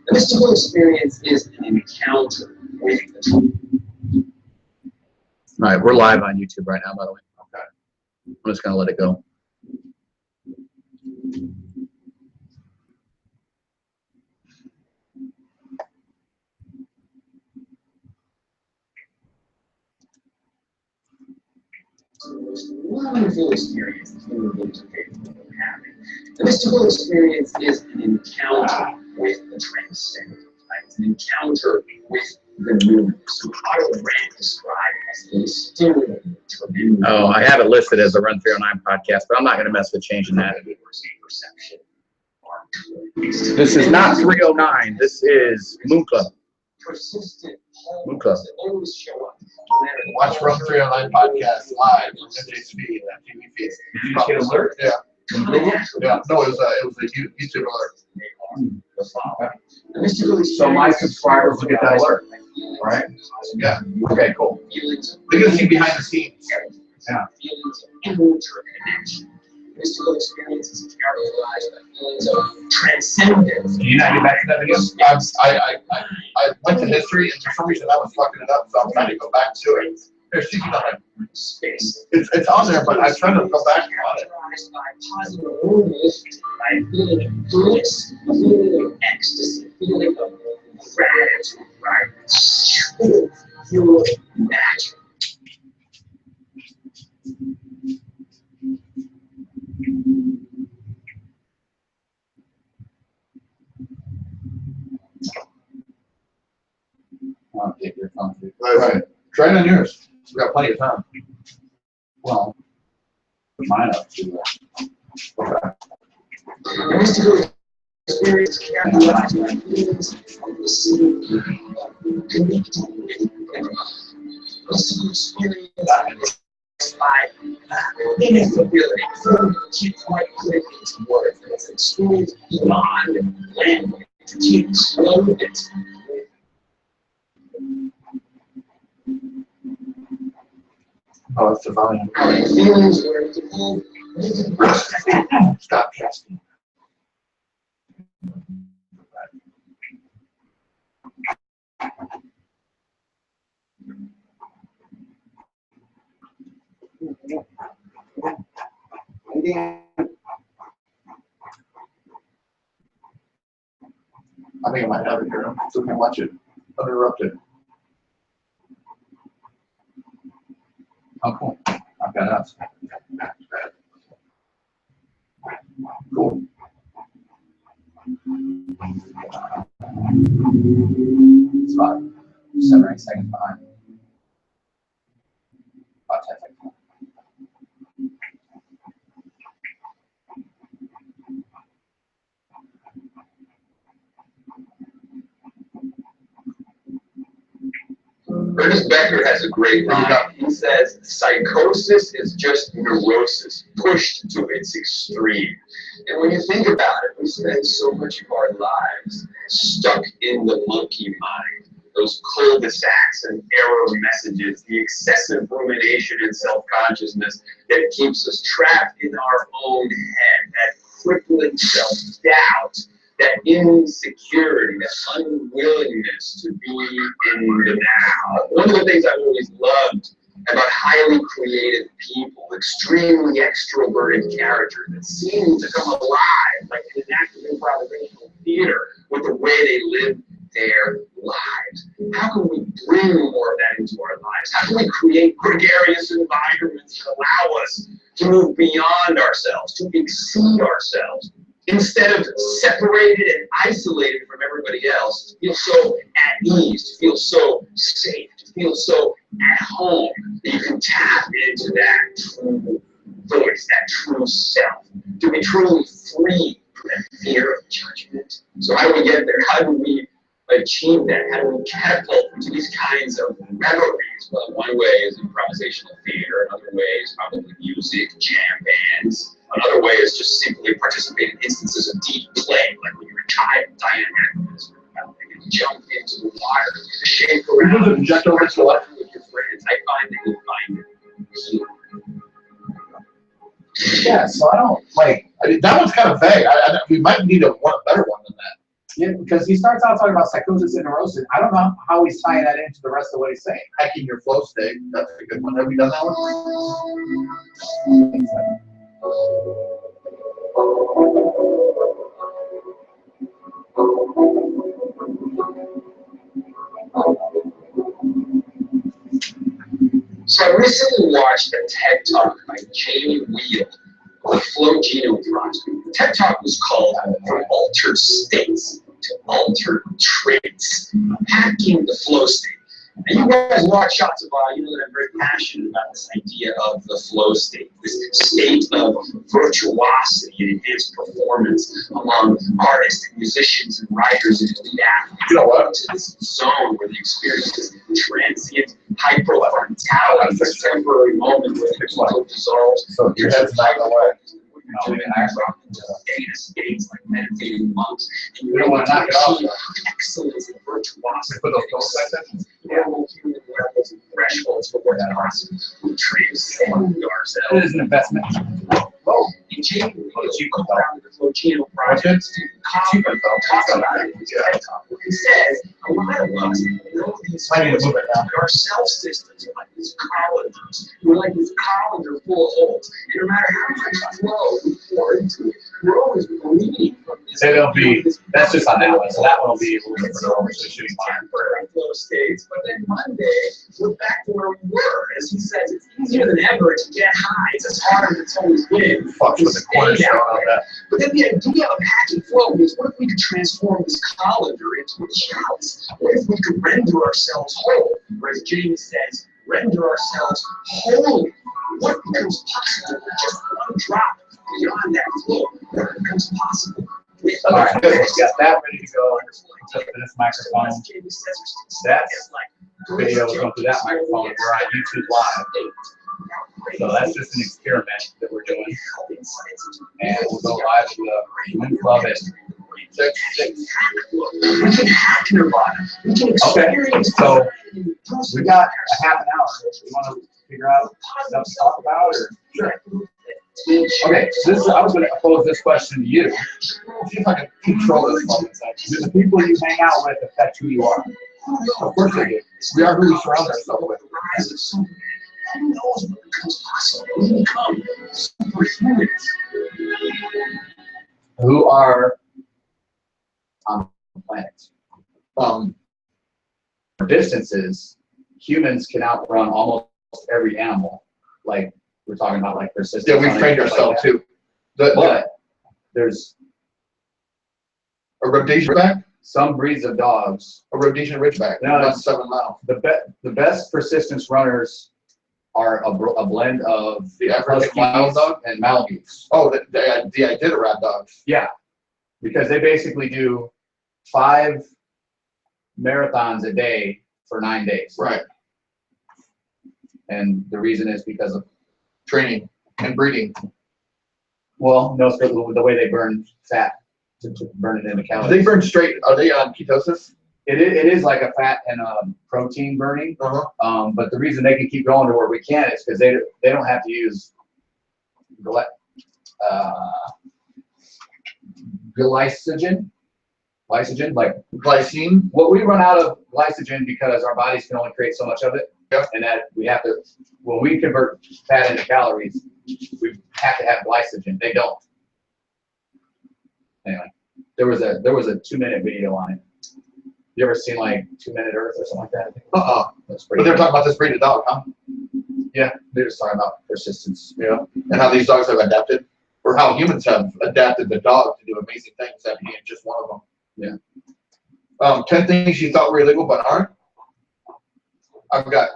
The mystical experience is an encounter with the truth. All right, we're live on YouTube right now, by the way. Okay. I'm just going to let it go. Wonderful experience that human beings are capable of having. The mystical experience is an encounter with the transcendent. Right? It's an encounter with the numinous. So Adelman described it as a stimulating, tremendous. Oh, I have it listed as a RUN309 podcast, but I'm not going to mess with changing that. Perception. This is not 309. This is Moon Club. Persistent Moon Club. that always show up. Watch RUN309 Podcast live on NJSP and TV feed. Did you just get an alert? Yeah. Yeah. No, it was a YouTube alert. So my subscribers will get that alert, right? Yeah. Okay, cool. They're gonna see behind the scenes. Yeah. Feelings of interconnection. Mystical experiences is characterized by feelings of transcendence. Can you not get back to that again? I went to history and for some reason I was fucking it up, so I'm trying to go back to it. There's speaking of it. Space. It's on there, but I'm trying to go back on it. Characterized by positive awareness, by a feeling of bliss, a feeling of ecstasy, a feeling of gratitude, right? Pure magic. I'll take your phone. Right. Try it on yours. We've got plenty of time. Well, put mine up to Okay. The mystical experience characterized by feelings of receiving, of connecting with God. Mystical experience by ineffability. Keep quite clear into words. It's an experience beyond language. To explode it. Oh, it's the volume. Feelings where it can move. Stop casting. I think I might have it here, so we can watch it uninterrupted. Oh, cool. I've got us. Cool. It's about 7 or 8 seconds behind. About 10 seconds. Ernest Becker has a great line. He says, psychosis is just neurosis pushed to its extreme. And when you think about it, we spend so much of our lives stuck in the monkey mind. Those cul-de-sacs and error messages, the excessive rumination and self-consciousness that keeps us trapped in our own head, that crippling self-doubt, that insecurity, that unwillingness to be in the now. One of the things I've always loved about highly creative people, extremely extroverted characters that seem to come alive, like in an active improvisational theater, with the way they live their lives. How can we bring more of that into our lives? How can we create gregarious environments that allow us to move beyond ourselves, to exceed ourselves? Instead of separated and isolated from everybody else, to feel so at ease, to feel so safe, to feel so at home, that you can tap into that true voice, that true self, to be truly free from that fear of judgment. So how do we get there? How do we achieve that? How do we catapult into these kinds of reveries? Well, one way is improvisational theater, another way is probably music, jam bands. Another way is just simply participate in instances of deep play, like when you're a child, Diane Atkins, and jump into the water, shake around, with your friends. I find that you find it healing. Yeah, so I don't like. That one's kind of vague. We might need a better one than that. Yeah, because he starts out talking about psychosis and neurosis. I don't know how he's tying that into the rest of what he's saying. Hacking your flow state. That's a good one. Have we done that one? So I recently watched a TED Talk by Jamie Wheel on the Flow Genome Project. The TED Talk was called From Altered States to Altered Traits, Hacking the Flow State. And you guys watch shots of you know that I'm very passionate about this idea of the flow state, this state of virtuosity and enhanced performance among artists and musicians and writers and elite athletes. You know what? Into this zone where they experience this transient hypervitality, this temporary moment where the flow dissolves. So your head's not in the way. Data states like meditating monks, and You don't want to knock it off. excellence and virtuosity. Put those goals like that? Normal human levels and thresholds for what's possible. We transcend It ourselves. is an investment. In January, you come around the Flow Genome Project to talk about it. He says a lot of us know these I need to move it now. our cell systems are like these colanders. We're like this colander full of holes. And no matter how much flow we pour into it, we're always bleeding from this. It'll be, that's just on that one, so that one will be a little bit further, so it should be fine. Temporary flow states, but then Monday we're back to where we were. As he says, it's easier than ever to get high. It's as hard as it's always been. Fucks with the cornerstone on that. But then the idea of hacking flow is, what if we could transform this colander into a chalice? What if we could render ourselves whole? Or as Jamie says, render ourselves holy. What becomes possible with just one drop beyond that flow? What becomes possible? All right, good. We got that ready to go. Just for this microphone. That's video going through that microphone. We're on YouTube Live. So that's just an experiment that we're doing. And we'll go live with the Wind Club at 6. We can hack Nirvana. We can experience. So we got a half an hour. You want to figure out stuff to talk about, or sure? Okay, so this is, I was going to pose this question to you. See if I can control this moment. Do the people you hang out with affect who you are? Of course they do. We are who we surround ourselves with. Who knows what becomes possible? We become superhumans. Who are on the planet? For distances, humans can outrun almost every animal. Like we're talking about, like persistence. Yeah, we've trained ourselves too. But there's a Rhodesian Ridgeback, some breeds of dogs. a Rhodesian Ridgeback. No, About 7 miles. The best persistence runners are a blend of The African wild dog and Malamutes. Oh, the Iditarod dogs. Yeah, because they basically do 5 marathons a day for 9 days. Right. And the reason is because of, Training and breeding. well, no, it's the way they burn fat to burn it into Do calories. they burn straight? Are they on ketosis? It is like a fat and protein burning. Uh-huh. But the reason they can keep going to where we can is because they don't have to use glycogen, like Glycine. what we run out of glycogen because our bodies can only create so much of it. Yep. And that we have to, when we convert fat into calories, we have to have glycogen. They don't. Anyway, there was a 2-minute video on it. You ever seen like 2 Minute Earth or something like that? That's But pretty. they're talking about this breed of dog, huh? Yeah, they're just talking about persistence. Yeah. And how these dogs have adapted, or how humans have adapted the dog to do amazing things, that being just one of them. Yeah. 10 things you thought were illegal but aren't. I've got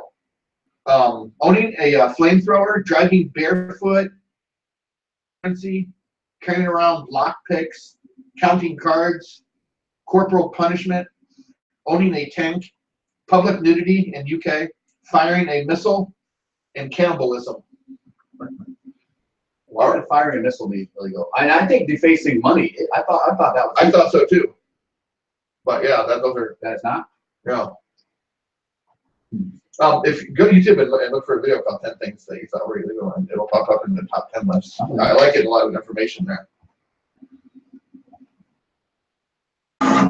owning a flamethrower, driving barefoot, carrying around lockpicks, counting cards, corporal punishment, owning a tank, public nudity in UK, firing a missile, and cannibalism. Why would firing a missile be illegal? I think defacing money. I thought that was. I thought so too. But yeah, those are, That's not. yeah. If you go to YouTube and look for a video called 10 things that you thought were illegal, and it'll pop up in the top 10 list. I like it, a lot of information there.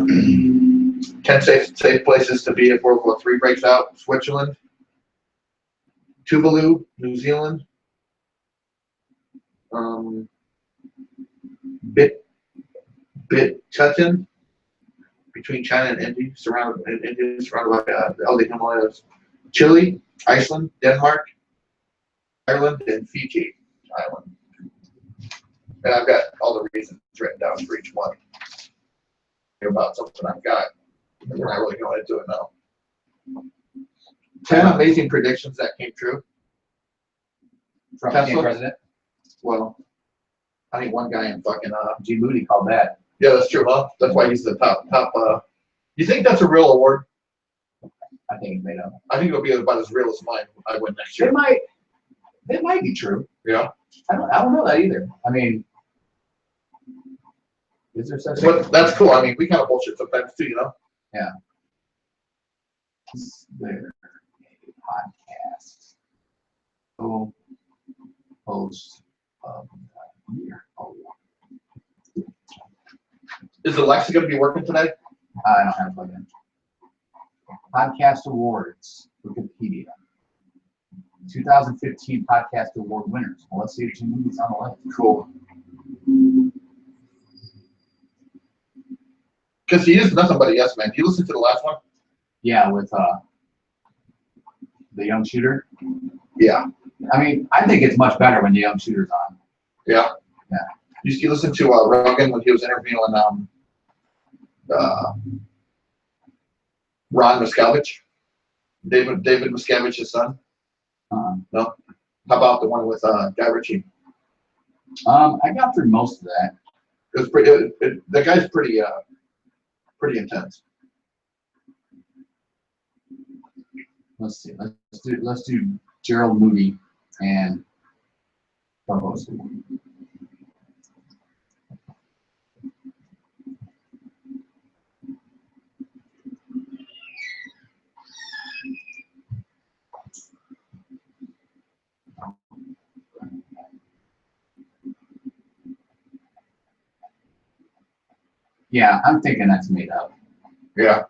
10 safe places to be if World War III breaks out. Switzerland, Tuvalu, New Zealand, Bitutan, between China and India, surrounded by the Himalayas. Chile, Iceland, Denmark, Ireland, and Fiji Island. And I've got all the reasons written down for each one. About something I've got. We're not really going into it now. 10 amazing predictions that came true. Trump Tesla? became president. Well, I think one guy in fucking G. Moody called that. yeah, that's true, huh? That's why he's the top. You think that's a real award? I think it's made up. I think it'll be about as real as mine. I win next year. It might be true. Yeah. I don't know that either. I mean, is there such But that's cool. I mean, we kind of bullshit sometimes too, you know? Yeah. Is there a podcast? Host of the year. Oh, Is Alexa going to be working today? I don't have it in. Podcast awards, Wikipedia. 2015 podcast award winners. Well, let's see if Jimmy's on the list. Cool. Because he is nothing but a yes man. Do you listen to the last one? Yeah, with the young shooter. Yeah. I mean, I think it's much better when the young shooter's on. Yeah. Yeah. You listen to Rogan when he was interviewing Ron Miscavige, David Miscavige's son. No. How about the one with Guy Ritchie? I got through most of that. It was pretty. The guy's pretty intense. Let's see. Let's do Gerald Moody and co-host. Yeah, I'm thinking that's made up. Yeah.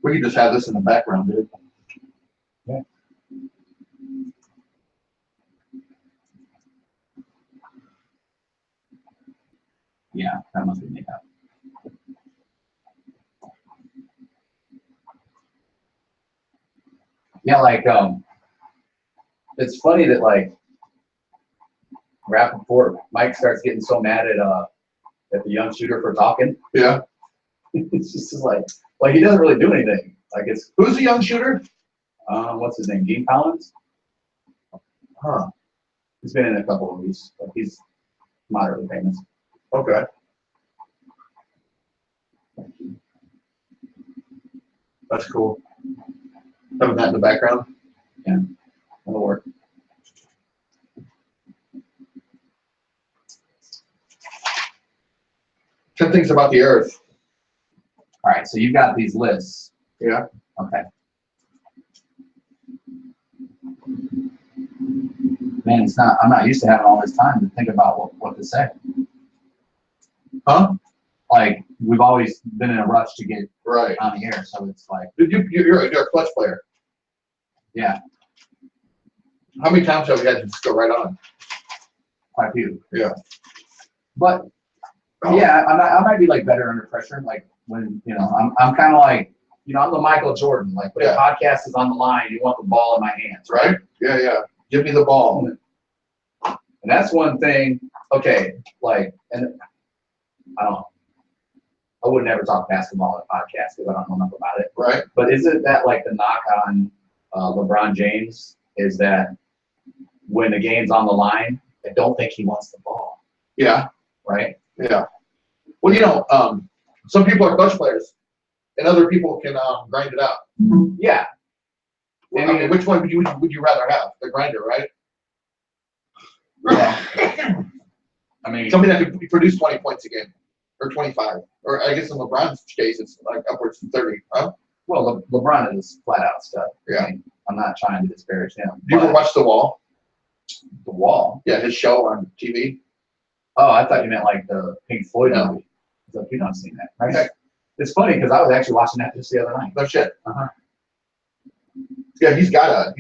We could just have this in the background, dude. Yeah. Yeah, that must be made up. Yeah, like it's funny that like Rappaport, Mike starts getting so mad at the young shooter for talking. Yeah. It's just like he doesn't really do anything. Like it's Who's the young shooter? what's his name? Dean Collins? Huh. He's been in a couple of movies, but he's moderately famous. Okay. That's cool. Having that in the background. Yeah, that'll work. Ten things about the Earth. All right, so you've got these lists. Yeah. Okay. Man, I'm not used to having all this time to think about what to say. Huh? Like, we've always been in a rush to get Right. on the air, so it's like, You're a clutch player. yeah, How many times have we had to just go right on? quite a few. Yeah. But Oh. yeah, I might be like better under pressure. Like when I'm kind of like I'm the Michael Jordan. Like when Yeah. the podcast is on the line, you want the ball in my hands, right? Right? Yeah, yeah. Give me the ball. And that's one thing. Okay, like, and I don't know. I would never talk basketball on a podcast because I don't know enough about it. Right? But isn't that like the knock on LeBron James is that when the game's on the line, I don't think he wants the ball, Yeah. right? Yeah. Well, some people are clutch players, and other people can grind it out. Yeah. Well, I mean, which one would you rather have? The grinder, right? Yeah. I mean, Somebody that could produce 20 points a game. or 25. Or I guess in LeBron's case, it's like upwards to 30. Huh? Well, LeBron is flat out stud. Yeah. I mean, I'm not trying to disparage him. Do you ever watch The Wall? The Wall? Yeah, his show on TV. Oh, I thought you meant like the Pink Floyd No. movie. So you don't seen that. Right? It's funny because I was actually watching that just the other night. No shit. Uh-huh. Yeah, he's got a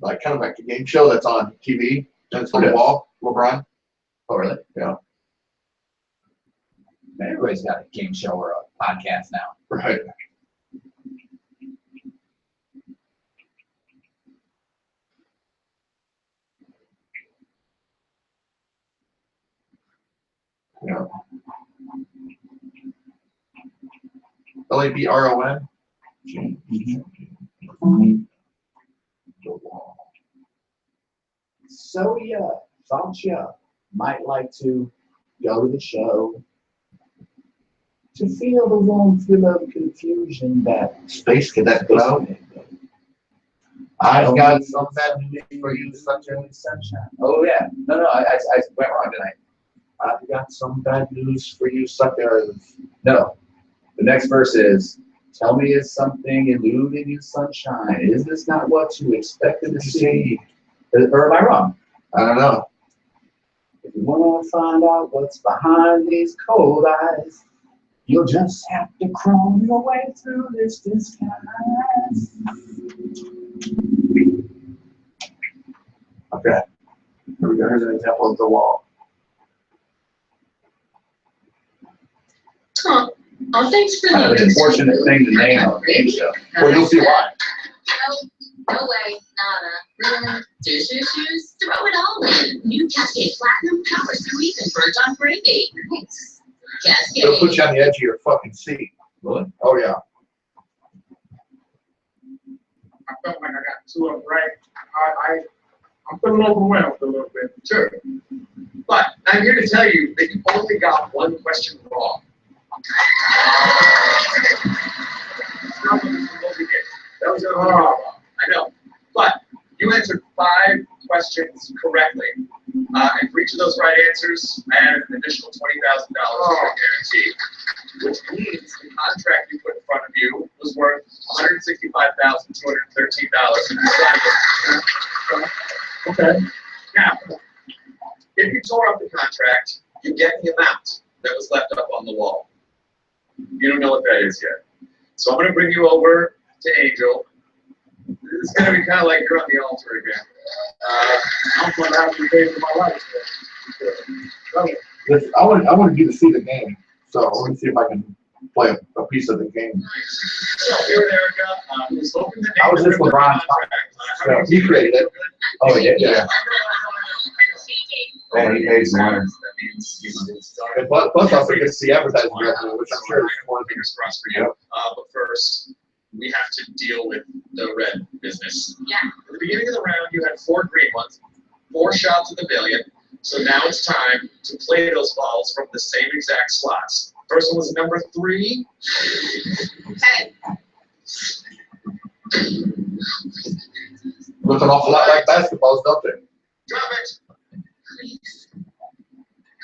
like kind of like a game show that's on TV. And it's on The Wall. LeBron. Oh, really? Yeah. Man, everybody's got a game show or a podcast now. Right. Yeah. LABRON. The Wall. So yeah, thought you might like to go to the show to feel the warm thrill of confusion that Space Cadet Cloud. I've got some bad news for you, sunshine. Oh yeah, no, I went wrong tonight. I've got some bad news for you, suckers. No, the next verse is, tell me is something eluding you, sunshine? Is this not what you expected to see? Or am I wrong? I don't know. If you want to find out what's behind these cold eyes, you'll just have to crawl your way through this disguise. Okay. Here we go. Here's an example of The Wall. Huh. Oh, thanks for Kind of an unfortunate thing to name on a game show. Well, you'll see why. No way, nada. Dish issues? Throw it all in. New Cascade Platinum powers through even burnt on gravy. It'll put Cascade. you on the edge of your fucking seat. Really? Oh, yeah. I felt like I got two of them right. I'm feeling overwhelmed a little bit. Sure. But I'm here to tell you that you only got one question wrong. Not what we did. That was wrong. I know. But you answered 5 questions correctly. And for each of those right answers, I added an additional $20,000 to your guarantee. Which means the contract you put in front of you was worth $165,213. Okay. Now, if you tore up the contract, you get the amount that was left up on the wall. You don't know what that is yet. So I'm going to bring you over to Angel. It's going to be kind of like you're on the altar again. I'm going to have to pay for my life. I wanted you to see the game. So let me see if I can play a piece of the game. So here, Erica, who's hoping that How is this LeBron's So he created it. Oh, yeah. Yeah. And he pays more. That means he's And plus also gets the advertising revenue, which I'm sure is more than fingers crossed for you. But first, we have to deal with the red business. Yeah. At the beginning of the round, you had 4 green ones, 4 shots at the billion. So now it's time to play those balls from the same exact slots. First one was number 3. Okay. Look an awful lot like basketballs, don't they? Drop it. Please.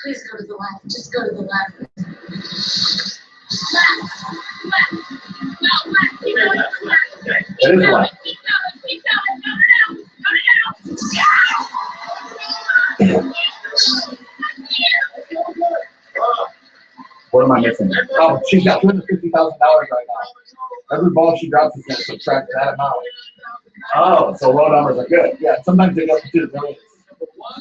Please go to the left. Just go to the left. Left. No, left. Keep going to the left. Okay. That is right. Keep going. Keep going. Go down. What am I missing? Oh, she's got $250,000 right now. Every ball she drops is going to subtract that amount. Oh, so low numbers are good. Yeah, sometimes they go up to the millions.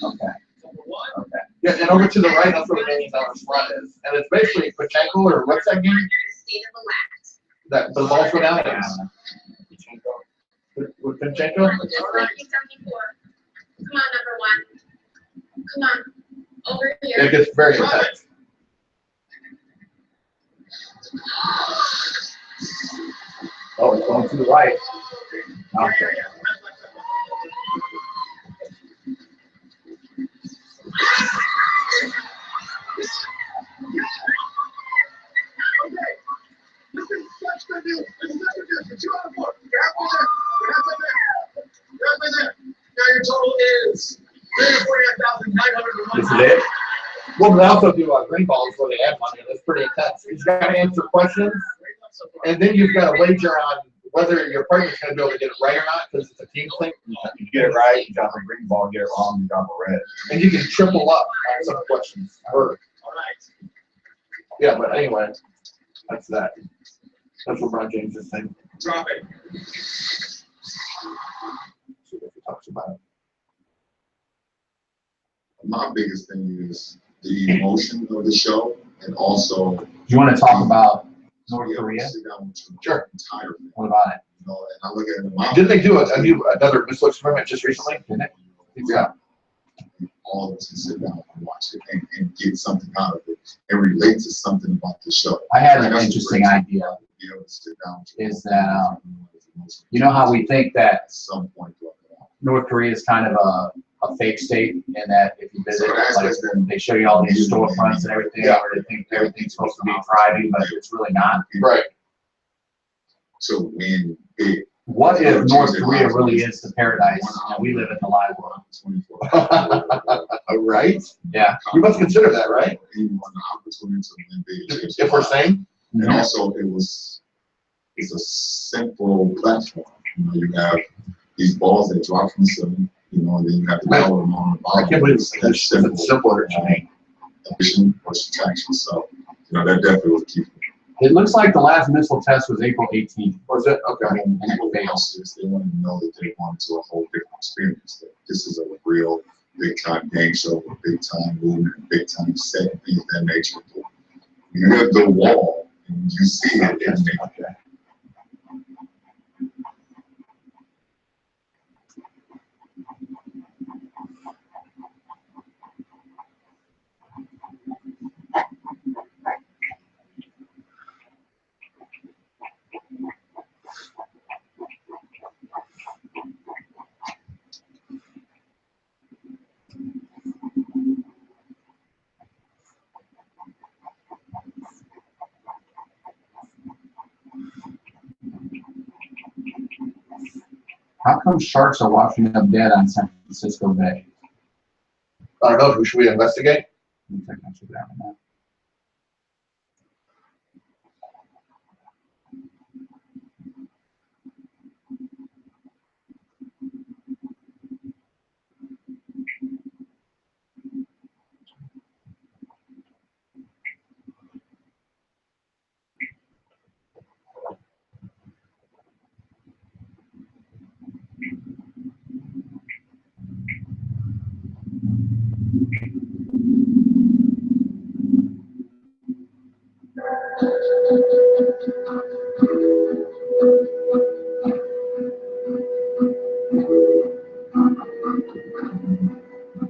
Okay. Number 1. Okay. Yeah, and over to the right, that's where $1 million run is. And it's basically Pachenko, or what's that game? Stay to the left. That the balls go down? With Pachenko? Just like you said before. Come on, number 1. Come on. Over here. It gets very intense. Oh, it's going to the right. Okay. Now your total is $349,901. This is it? Well, they also do green balls where they add money. That's pretty intense. You've got to answer questions, and then you've got to wager on whether your partner's going to be able to get it right or not, because it's a team thing. You get it right, you drop a green ball, get it wrong, you drop a red. And you can triple up on some questions. Yeah, but anyway, that's that. That's LeBron James' thing. Drop it. See if he talks about it. My biggest thing is the emotion of the show, and also. Do you want to talk about North Korea? Sure. What about it? You know, and I look at it. Didn't they do another missile experiment just recently? Didn't it? Yeah. All of us can sit down and watch it and get something out of it and relate to something about the show. I had an That's interesting great. idea. Be able to sit down Is that, you know how we think that at some point. North Korea is kind of a fake state, and that if you visit, like, they show you all these storefronts and everything, where they think everything's supposed to be thriving, but it's really not. Right. To win big. What if North Korea really is the paradise and we live in the live world? Right? Yeah. You must consider that, right? Anyone the opportunity to win big. If we're sane. And also, it's a simple platform. You know, you have these balls that drop from the ceiling, you know, and then you have to throw them on the ball. I can't believe it's simpler to me. Addition or subtraction. So, you know, that definitely was key. It looks like the last missile test was April 18th. Was it? Okay. And everything else is they want to know that they want to a whole different experience. That this is a real big time game show, a big time movement, big time set, things of that nature. You have the wall and you see it. Okay. How come sharks are washing up dead on San Francisco Bay? I don't know. Who should we investigate? Let me check that shit out right now.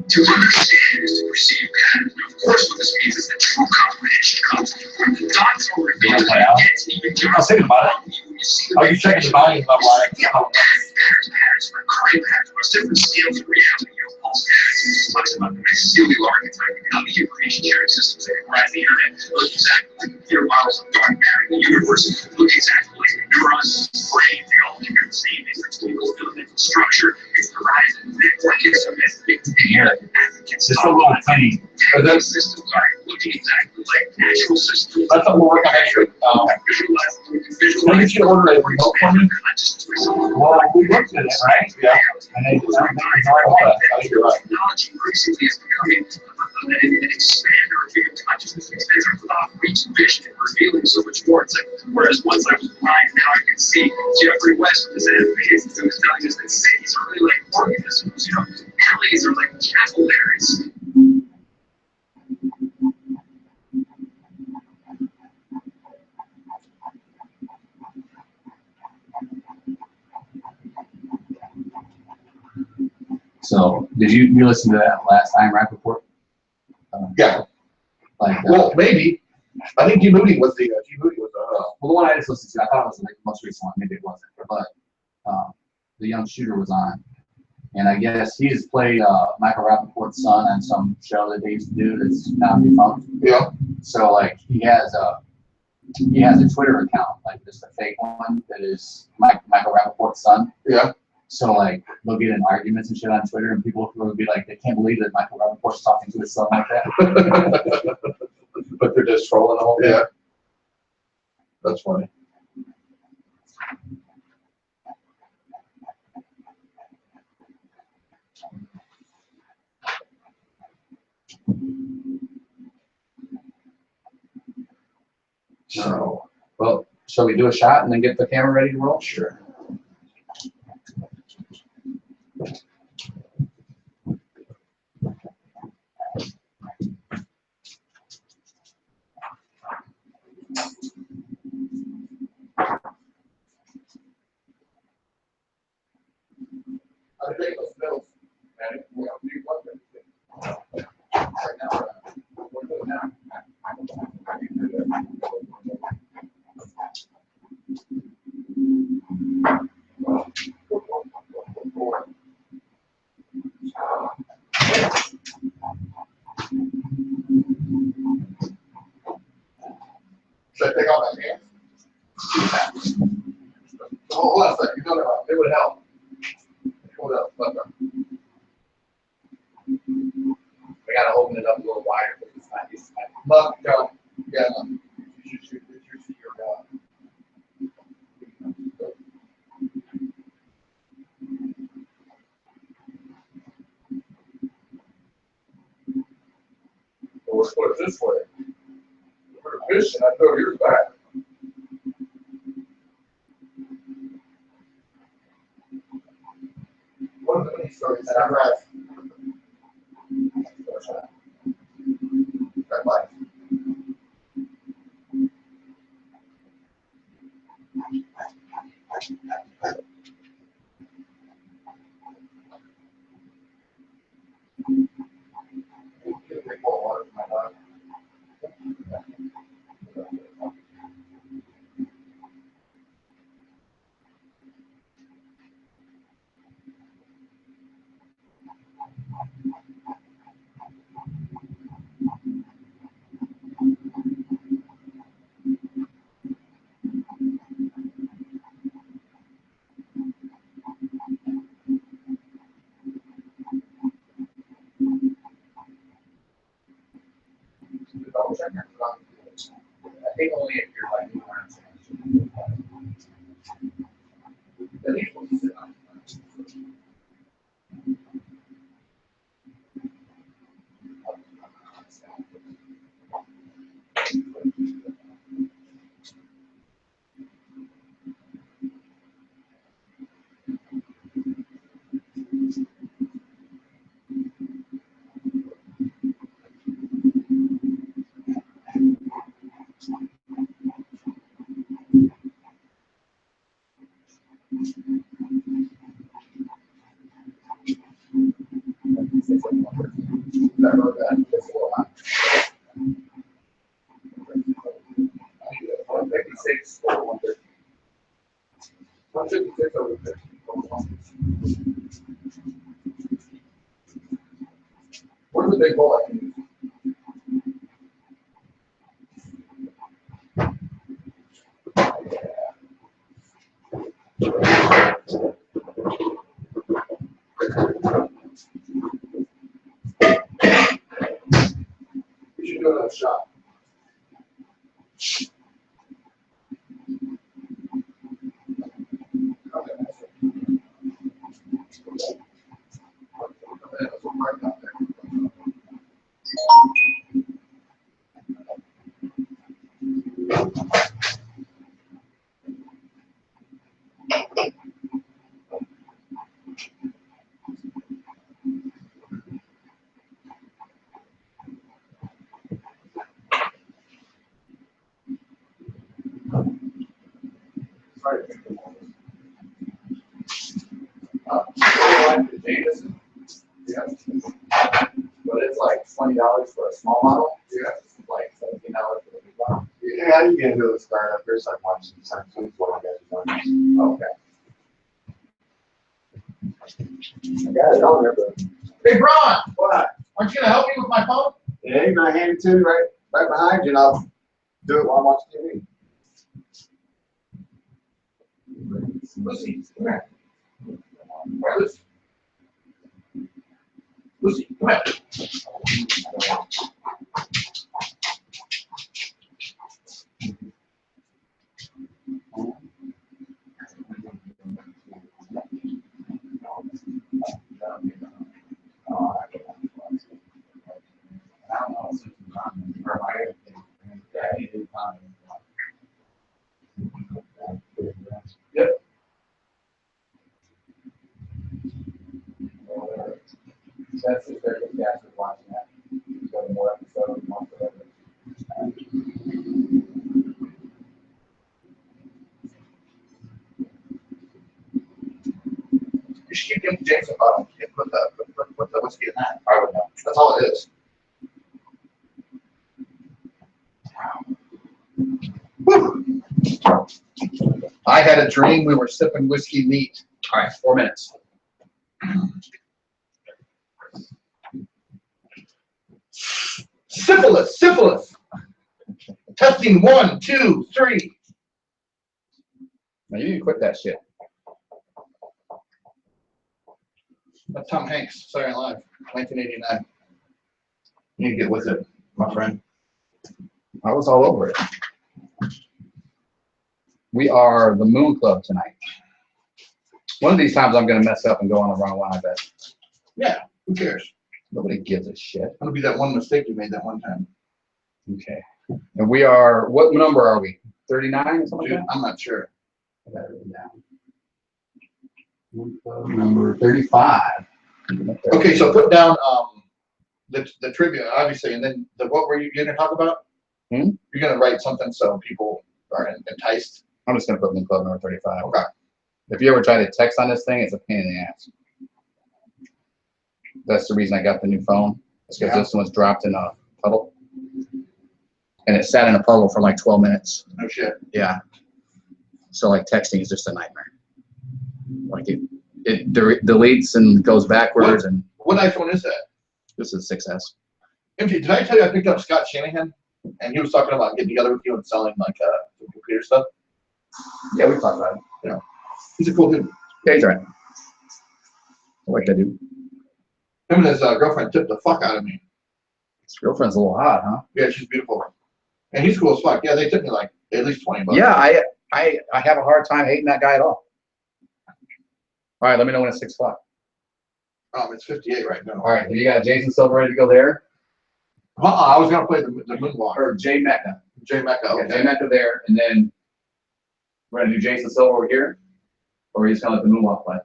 To understand is to perceive patterns. And of course, what this means is that true comprehension comes when the dots are revealed and it gets even I was thinking about it. You see Are you checking the volume up like? yeah, patterns for crime patterns across different scales of reality. You know, pulse patterns, talks about the mycelial archetype and how the information sharing systems that comprise the internet look exactly like computer models of dark matter in the universe, look exactly like the neurons, brains, they all share the same intricately fundamental structure. It's the rise of network isomorphic here. Just a little tiny. Those systems are looking exactly like natural systems. That's what we'll work on next week. Can you order a remote for me? Well, we looked at it, right? Yeah. And they don't think it's all right. I think you're right. Technology increasingly is becoming an expander of human consciousness, expands our thought, reach, vision, and revealing so much more. It's like, whereas once I was blind, now I can see. Jeffrey West with his animations was telling us that cities are really like organisms, you know, alleys are like capillaries. So, did you listen to that last IMRAC report? Yeah. Like, Well, maybe. I think G Moody was the well, the one I just listened to, I thought it was like the most recent one. Maybe it wasn't, but the young shooter was on, and I guess he's played Michael Rappaport's son on some show that they used to do that's now defunct. Yeah. So like he has a Twitter account, like just a fake one that is Michael Rappaport's son. Yeah. So like they'll get in arguments and shit on Twitter, and people will be like, they can't believe that Michael Rappaport's talking to his son like that. But they're just trolling the whole thing. Yeah. That's funny. So, well, shall we do a shot and then get the camera ready to roll? Sure. I think those bills, and we have to do one thing. Right now, we're doing now. Should I take off my hands? Hold on a second. No, it would help. Hold up, let them. We gotta open it up a little wider because it's not used to my. Look, go. Yeah, no. You should see your Well, let's put it this way. Put a fish and I throw yours back. One of the many stories that I've read. Red light. I think only if you're like new ones. Where's the big hole I can use? We should do another shot. Yeah. But it's like $20 for a small model. Yeah. It's like $17 for the big model. Yeah, how do you get into the startup? There's like watching some food what you guys are doing. Okay. I got it on there, but Hey, Ron, what? aren't you gonna help me with my phone? Yeah, you're gonna hand it to me right behind you, and I'll do it while I'm watching TV. Lucy, come here. Lucy, come here. Yep. That's just very good guys are watching that. We've got more episodes, more forever. You should keep giving James a bottle. Put the whiskey in that. I would know. That's all it is. Whew. I had a dream we were sipping whiskey neat. All right, 4 minutes. Syphilis, syphilis. Testing 1, 2, 3. Now you need to quit that shit. That's Tom Hanks, Saturday Night Live, 1989. You need to get with it, my friend. I was all over it. We are the Moon Club tonight. One of these times I'm going to mess up and go on the wrong one, I bet. Yeah, who cares? Nobody gives a shit. That'll be that one mistake you made that one time. Okay. And we are, what number are we? 39 or something Dude, like I'm not sure. that? I got it written down. Moon Club number 35. Okay, so put down the trivia, obviously, and then what were you going to talk about? Hmm? You're going to write something so people are enticed. I'm just going to put Moon Club number 35. Okay. If you ever try to text on this thing, it's a pain in the ass. That's the reason I got the new phone. It's because this one's dropped in a puddle. And it sat in a puddle for like 12 minutes. No shit. Yeah. So like texting is just a nightmare. Like it deletes and goes backwards. And What iPhone is that? this is 6S. MJ, did I tell you I picked up Scott Shanahan? And he was talking about getting together with you and selling like some computer stuff. Yeah, we talked about it. Yeah. He's a cool dude. Yeah, he's all right. I like that dude. Him and his girlfriend tipped the fuck out of me. His girlfriend's a little hot, huh? Yeah, she's beautiful. And he's cool as fuck. Yeah, they tipped me like at least $20. Yeah, I have a hard time hating that guy at all. All right, let me know when it's 6 o'clock. It's 58 right now. All right, you got Jason Silver ready to go there? I was gonna play the Moonwalker. Or Jay Mecca. Jay Mecca. Okay, Okay. Jay Mecca there, and then we're gonna do Jason Silver over here, or are you just gonna let the Moonwalk play?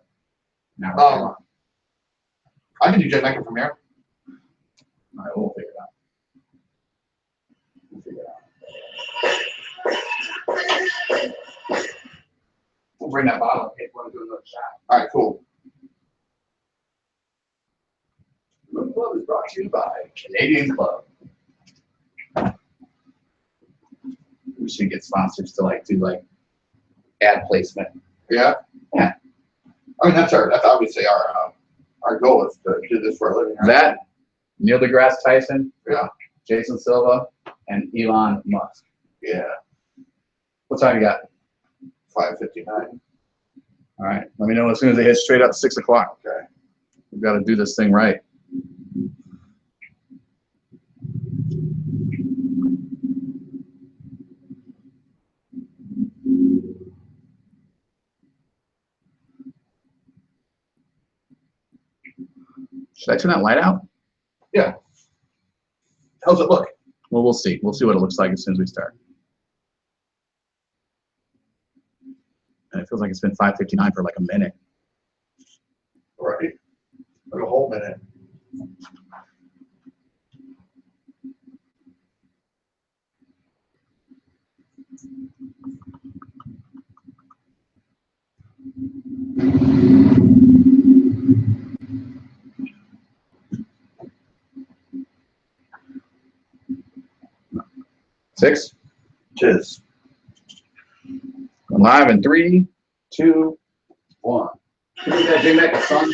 No. I can do Jay Mecca from here. All right, we'll figure it out. We'll bring that bottle up if you want to do another shot. All right, cool. Moon Club is brought to you by Canadian Club. We should get sponsors to like do like ad placement. Yeah. Yeah. I mean, that's obviously our goal is to do this for a living. Right? That, Neil deGrasse Tyson, Yeah. Jason Silva, and Elon Musk. Yeah. What time you got? 5:59. All right. Let me know as soon as they hit straight up 6 o'clock. Okay. We've got to do this thing right. Should I turn that light out? Yeah. How's it look? Well, we'll see. We'll see what it looks like as soon as we start. And it feels like it's been 5:59 for like a minute. Right. Like a whole minute. Six. Cheers. Live in 3, 2, 1. Look at that Jay Mecca, son.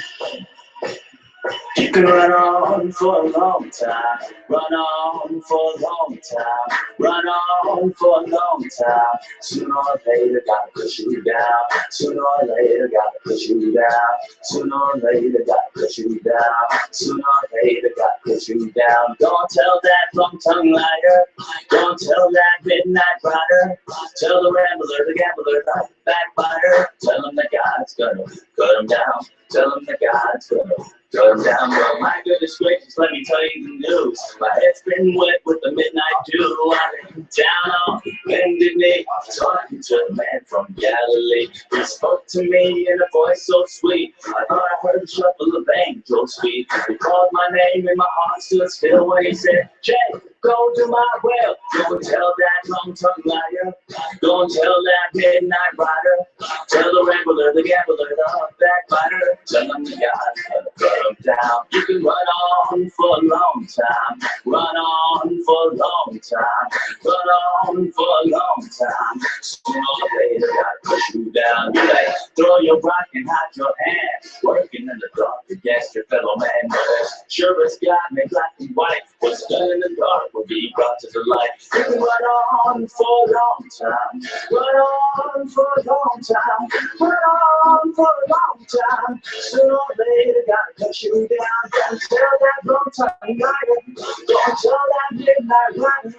You can run on for a long time, run on for a long time, run on for a long time. Sooner or later, gotta push you down. Sooner or later, gotta push you down. Sooner or later, gotta push you down. Sooner or later, gotta push you down. Don't tell that long-tongue liar. Don't tell that midnight rider. Tell the rambler, the gambler, the backbiter. Tell him that God's gonna cut him down. Tell him that God's gonna cut him down. But my goodness gracious, let me tell you the news. My head's been wet with the midnight dew. I've been down on bended knee, talking to the man from Galilee. He spoke to me in a voice so sweet. I thought I heard the shuffle of angels' feet. He called my name and my heart stood still when he said, Jay, go to my will. Don't tell that long-tongue liar. Don't tell that midnight rider. Tell the rambler, the gambler, the backbiter. Tell him the God's gonna cut him down. You can run on for a long time. Run on for a long time. Run on for a long time. Sooner or later, gotta push you down. You like throw your rock and hide your hand. Working in the dark against your fellow man. But as sure as God made black and white, what's done in the dark will be brought to the light. You can run on for a long time. Run on for a long time. Run on for a long time. Sooner or later, gotta cut you down. Don't tell that long-time liar. Don't tell that midnight rider.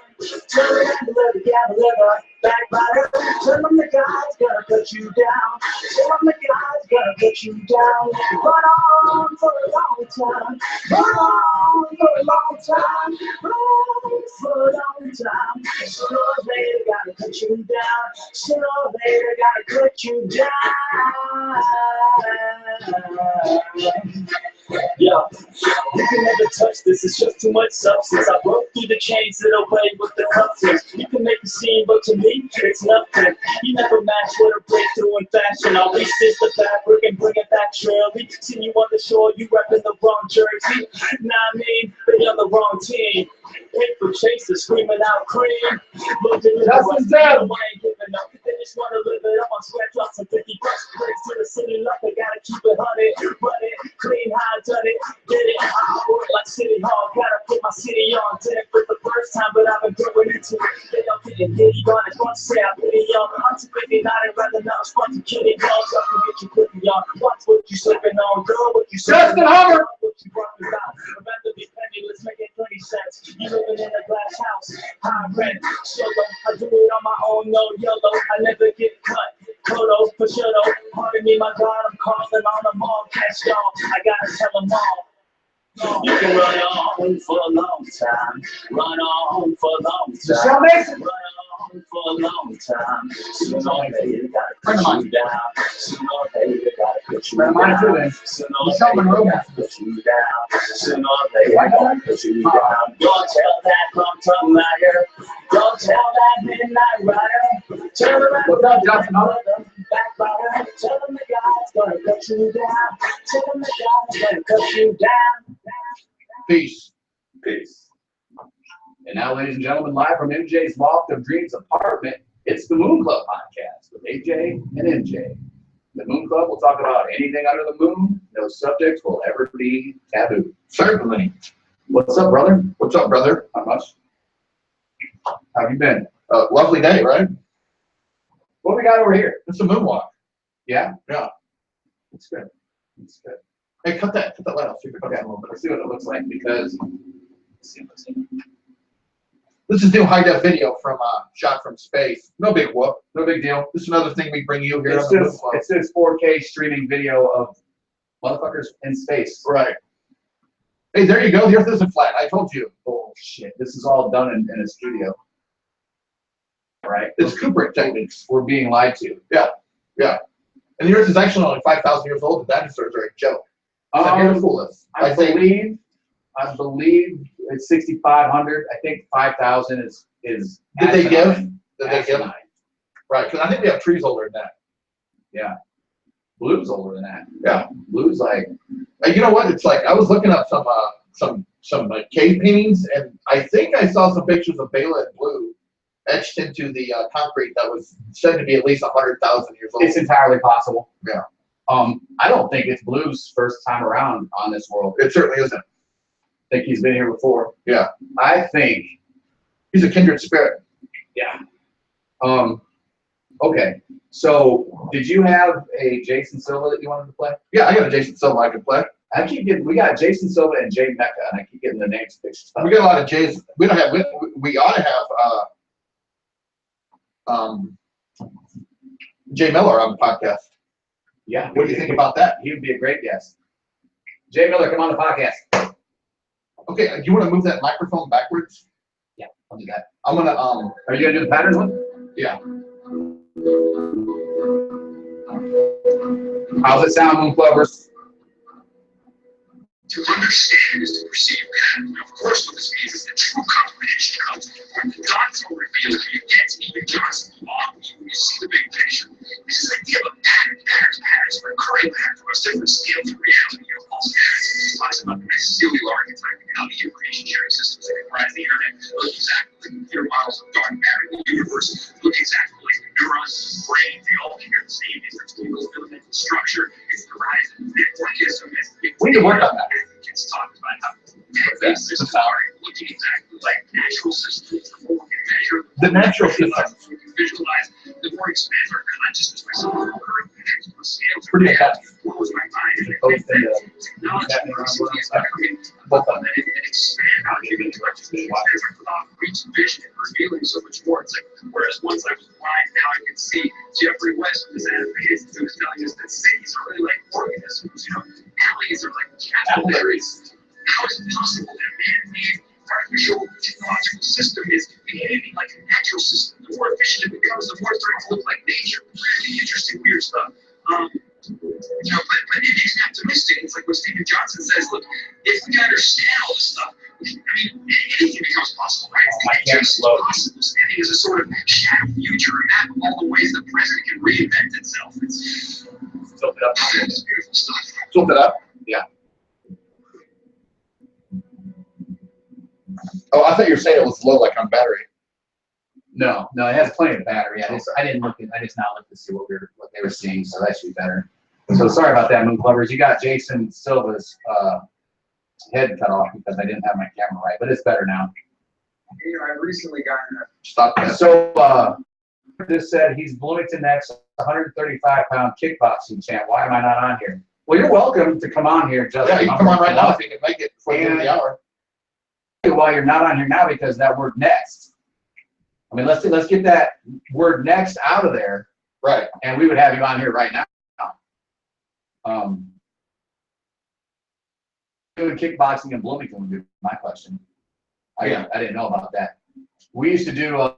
Tell the gambler, backbiter. Tell them the God's gonna cut you down. Tell them the God's gonna cut you down. Run on for a long time. Run on for a long time. Run on for a long time. Sooner or later, gotta cut you down. Sooner or later, gotta cut you down. Yo, you can never touch this, it's just too much substance. I broke through the chains that away with the cuffs. You can make a scene, but to me, it's nothing. You never match with a breakthrough in fashion. I'll resist the fabric and bring it back surely. Seen you on the shore, you repping the wrong jersey. Nah, I mean, they on the wrong team. Paper chasers screaming out cream. Look at the West End, I ain't giving up. They just want to live it up on square drops and 50 bucks. Breaks to the city luck, they gotta keep it 100. Run it, clean how I done it. Get it, I work like City Hall. Gotta put my city on. Did it for the first time, but I've been growing into it. They don't get it, giddy on it. Once say I pity on. I'm too busy, not in rather not respond to kidding. Dogs up and get you quickly on. Watch what you slipping on, girl. What you slipping on. What you rocking about. Remember be penniless, making 20 cents. You living in a glass house, high rent, solo. I do it on my own, no YOLO. I never get cut. Kodo, for sure though. Pardon me, my God, I'm calling on them all. Catch y'all, I gotta tell them all. You can run on for a long time. Run on for a long time. Run on for a long time. Sooner or later, gotta put you down. Sooner or later, gotta put you down. Sooner or later, gotta put you down. Sooner or later, gotta put you down. Don't tell that long-tongue liar. Don't tell that midnight rider. Tell them that backbiter. Tell them the God's gonna cut you down. Tell them the God's gonna cut you down. Peace. Peace. And now, ladies and gentlemen, live from MJ's Loft of Dreams apartment, it's the Moon Club Podcast with AJ and MJ. The Moon Club will talk about anything under the moon. No subjects will ever be taboo. Certainly. What's up, brother? What's up, brother? Not much. How have you been? Lovely day, right? What we got over here? It's a moonwalk. Yeah? Yeah. It's good. It's good. Hey, cut that light off. See if it comes Okay, a little bit. let's see what it looks like because let's see. This is new high-def video from shot from space. No big whoop. No big deal. This is another thing we bring you here on the Moon Club. It's this 4K streaming video of motherfuckers in space. Right. Hey, there you go. The Earth isn't flat. I told you. Bullshit. This is all done in a studio. Right? It's Kubrick techniques. We're being lied to. Yeah. Yeah. And the Earth is actually only 5,000 years old. The dinosaurs are a joke. So here to fool us. I believe it's 6,500. I think 5,000 is. Did they give? Did they give? Asinine. Right, because I think we have trees older than that. Yeah. Blue's older than that. Yeah. Blue's like. You know what? It's like I was looking up some cave paintings, and I think I saw some pictures of Bela and Blue etched into the concrete that was said to be at least 100,000 years old. It's entirely possible. Yeah. I don't think it's Blue's first time around on this world. It certainly isn't. I think he's been here before. Yeah. I think He's a kindred spirit. Yeah. Okay. So, did you have a Jason Silva that you wanted to play? Yeah, I got a Jason Silva I can play. I keep getting. We got Jason Silva and Jay Mecca, and I keep getting the names mixed up. We got a lot of Jays. We don't have. We ought to have Jay Miller on the podcast. Yeah. What do you think about that? He would be a great guest. Jay Miller, come on the podcast. Okay, do you want to move that microphone backwards? Yeah, I'll do that. I'm gonna Are you gonna do the pattern one? yeah. How's it sound, Moon Clovers? To understand is to perceive pattern. Of course, what this means is that true comprehension comes when the dots are revealed and you get to even Johnson long when you see the big picture. This is the idea of a pattern. Patterns are occurring patterns across different scales of reality. You know, false patterns. It talks about the mycelial archetype and how the information sharing systems that comprise the internet look exactly like computer models of dark matter in the universe, look exactly like neurons in the brain. They all share the same intertwined fundamental structure. It's the rise of networkism. We can work on that. It's talked about how these systems are looking exactly like natural systems. The more we can measure, The natural systems. we can visualize, the more expand our consciousness by some recurring patterns on scales. Pretty effective. What was my mind? And Both in the technology recently is becoming Both of them. and expand our human intellectual as our thought reach vision and revealing so much more. It's like, whereas once I was blind, now I can see. Jeffrey West was advocating, who was telling us that cities are really like organisms, you know, alleys are like capillaries. How is it possible that a man-made artificial technological system is behaving like a natural system? The more efficient it becomes, the more it's starting to look like nature. Really interesting, weird stuff. You know, but it makes me optimistic. It's like what Stephen Johnson says, look, if we can understand all this stuff, I mean, anything becomes possible, right? It's possible standing as a sort of shadow future, a map of all the ways the present can reinvent itself. It's beautiful stuff. Flip it up. Yeah. Oh, I thought you were saying it was low, like on battery. No, it has plenty of battery. I didn't look at. I just now looked to see what they were seeing, so that should be better. So sorry about that, Moon Clovers. You got Jason Silva's head cut off because I didn't have my camera right, but it's better now. You know, I've recently gotten a Stop that. So this said he's Bloomington next 135-pound kickboxing champ. Why am I not on here? Well, you're welcome to come on here, Justin. Yeah, you can come on right now if you can make it before the end of the hour. Well, you're not on here now because that word next. I mean, let's get that word next out of there, Right. and we would have you on here right now. Doing kickboxing in Bloomington would be my question. I didn't know about that. We used to do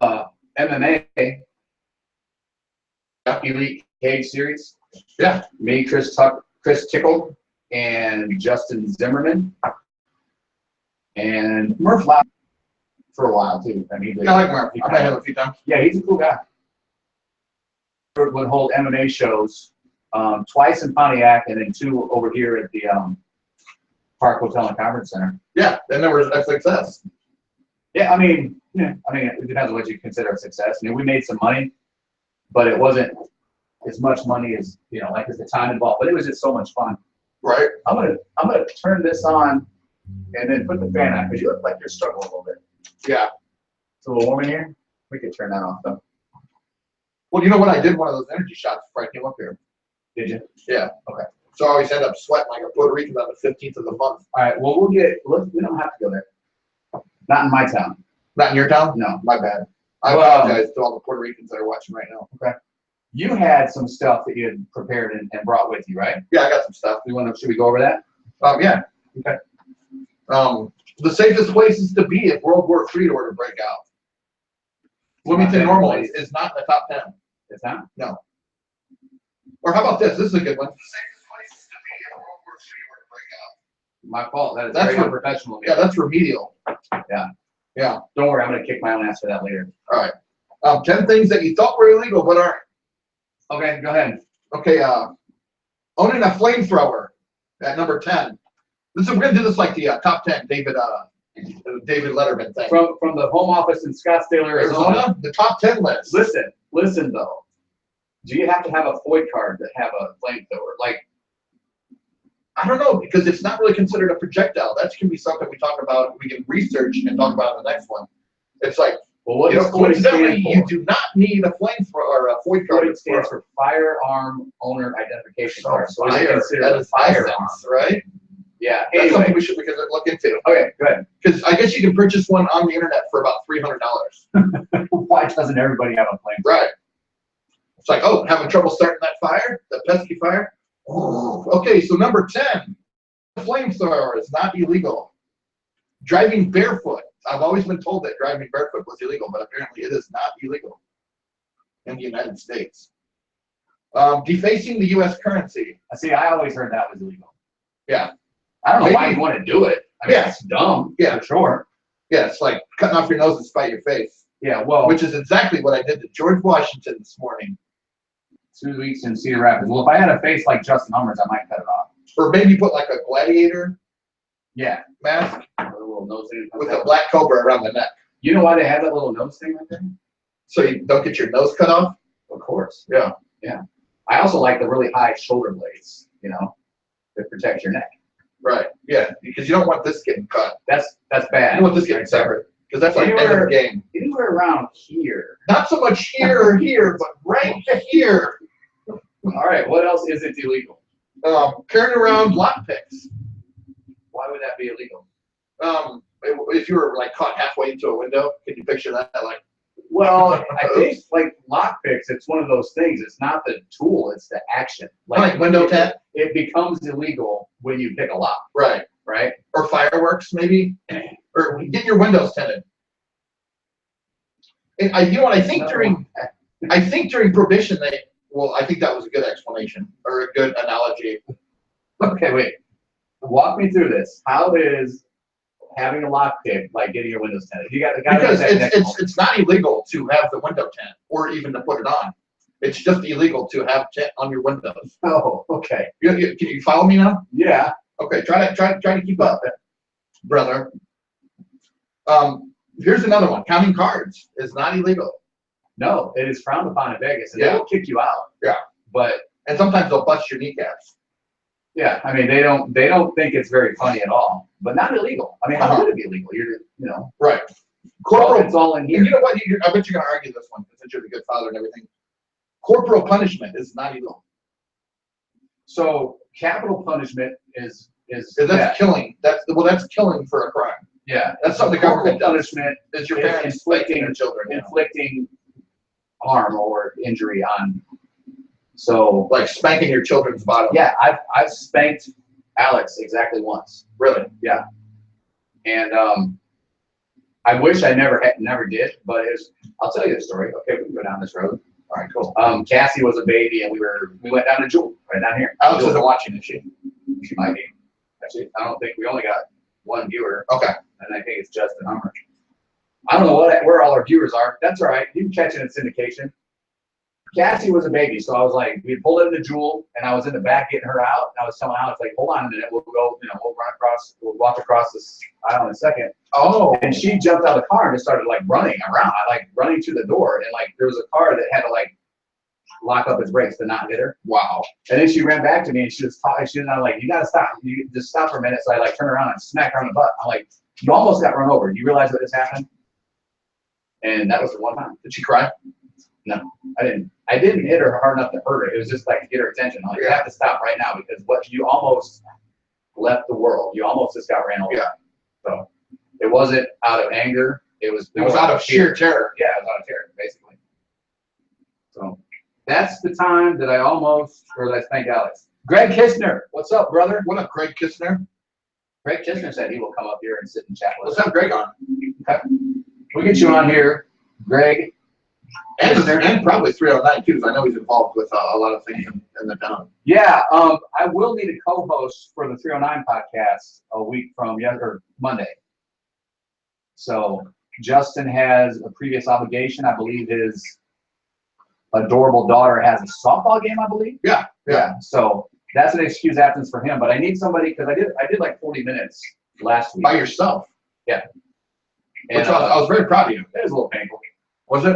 MMA, Elite Cage Series. Yeah. Me, Chris Tickle, and Justin Zimmerman, and Murph Loud for a while too. I mean, I like Murph. I met him a few times. yeah, he's a cool guy. Would hold MMA shows twice in Pontiac and then 2 over here at the Park Hotel and Conference Center. Yeah, and there was a success. Yeah, I mean, it depends on what you consider a success. I mean, we made some money, but it wasn't as much money as as the time involved. But it was just so much fun. Right. I'm gonna turn this on and then put the fan on because you look like you're struggling a little bit. Yeah. It's a little warm in here. We could turn that off though. Well, you know what? I did one of those energy shots before I came up here. Did you? Yeah. Okay. So I always end up sweating like a Puerto Rican on the 15th of the month. All right. Well, we don't have to go there. Not in my town. Not in your town? No. My bad. I Well, apologize to all the Puerto Ricans that are watching right now. Okay. You had some stuff that you had prepared and brought with you, right? Yeah, I got some stuff. Should we go over that? Yeah. Okay. The safest places to be if World War III were to break out. Bloomington Normal is not in the top 10. It's not? No. Or how about this? This is a good one. The safest places to be if World War III were to break out. My fault. That is That's very what- unprofessional. of me. Yeah, that's remedial. Yeah. Yeah. Don't worry. I'm going to kick my own ass for that later. All right. 10 things that you thought were illegal but aren't. Okay. Go ahead. Okay. Owning a flamethrower at number 10. We're gonna do this like the top 10 David Letterman thing. From the home office in Scottsdale, Arizona. The top 10 list. Listen though. Do you have to have a FOID card to have a flamethrower? Like, I don't know, because it's not really considered a projectile. That can be something we talk about, we can research and talk about in the next one. It's like, well, what does FOID coincidentally, stand you for? do not need a flamethrower or a FOID card. FOID stands for Firearm Owner Identification Card. So is it Fire, considered that a is firearm? essence, right? Yeah. That's Anyway, something we should look into. okay, good. Because I guess you can purchase one on the internet for about $300. Why doesn't everybody have a flamethrower? Right. It's like, oh, having trouble starting that fire, that pesky fire? Oh, okay, so number 10, flamethrower is not illegal. Driving barefoot. I've always been told that driving barefoot was illegal, but apparently it is not illegal in the United States. Defacing the U.S. currency. See, I always heard that was illegal. Yeah. I don't know why Maybe. you want to do it. I mean, Yeah. it's dumb. Yeah. For sure. Yeah, it's like cutting off your nose to spite your face, Yeah, well, which is exactly what I did to George Washington this morning. 2 weeks in Cedar Rapids. Well, if I had a face like Justin Hummer's, I might cut it off. Or maybe put like a gladiator Yeah. mask With a little nose thing. with a black cobra around the neck. You know why they have that little nose thing right there? So you don't get your nose cut off? Of course. Yeah. Yeah. I also like the really high shoulder blades, you know, that protect your neck. Right. Yeah. Because you don't want this getting cut. That's You bad. don't want this getting severed. Because that's like end of the game. Anywhere around here. Not so much here or here, but right here. All right. What else isn't illegal? Carrying around lockpicks. Why would that be illegal? If you were like caught halfway into a window, can you picture that? Like, Well, I think like lockpicks, it's one of those things. It's not the tool, it's the action. like window tap? It becomes illegal when you pick a lock, Right. right? Or fireworks, maybe. Or get your windows tinted. And I think during Prohibition, I think that was a good explanation or a good analogy. Okay, wait. Walk me through this. How is having a lockpick like getting your windows tinted? You got the guy Because it's not illegal to have the window tint or even to put it on. It's just illegal to have tint on your windows. Oh, okay. Can you follow me now? Yeah. Okay, try to keep up, brother. Here's another one. Counting cards is not illegal. No, it is frowned upon in Vegas, and Yeah. they will kick you out. Yeah. But And sometimes they'll bust your kneecaps. yeah, I mean they don't think it's very funny at all. But not illegal. I mean, how could it be illegal? Right. Corporal, it's all in And here. you know what? I bet you're going to argue this one since you're the good father and everything. Corporal punishment is not illegal. So capital punishment is That's killing. That's killing for a crime. yeah. That's something the Corporal government does. punishment It's your is parents inflicting their children. You know? inflicting harm or injury on. So Like spanking your children's bottom. yeah, I've spanked Alex exactly once. Really? Yeah. And I wish I never did, but I'll tell you the story. Okay, we can go down this road. All right, cool. Cassie was a baby, and we went down to Jewel, right down here. Alex Jewel. isn't watching, is she? She might be. Actually, I don't think we only got one viewer, Okay. and I think it's Justin Hummer. I don't know where all our viewers are. That's all right. You can catch it in syndication. Cassie was a baby, so I was like, we pulled into Jewel, and I was in the back getting her out, and I was telling Alex, like, hold on a minute, we'll go, we'll walk across this aisle in a second. Oh. And she jumped out of the car and just started like running around, running to the door, and like there was a car that had to like lock up its brakes to not hit her. Wow. And then she ran back to me and she was talking. She was like, "You gotta stop. You just stop for a minute." So I like turned around and smacked her on the butt. I'm like, "You almost got run over. Do you realize what just happened?" And that was the one time. Did she cry? No, I didn't. I didn't hit her hard enough to hurt her. It was just like to get her attention. I'm like, you have to stop right now because you almost left the world. You almost just got ran over. Yeah. So it wasn't out of anger. It was out of sheer terror. Yeah, it was out of terror, basically. So that's the time that I let's thank Alex. Greg Kistner, what's up, brother? What up, Greg Kistner? Greg Kistner said he will come up here and sit and chat with us. Let's have Greg on. Okay. We'll get you on here, Greg. And probably 309 too, because I know he's involved with a lot of things in the town. Yeah, I will need a co-host for the 309 podcast a week from Monday. So Justin has a previous obligation. I believe his adorable daughter has a softball game, I believe. Yeah. So that's an excuse absence for him. But I need somebody because I did like 40 minutes last week. By yourself. Yeah. Which I was very proud of you. It was a little painful. Was it?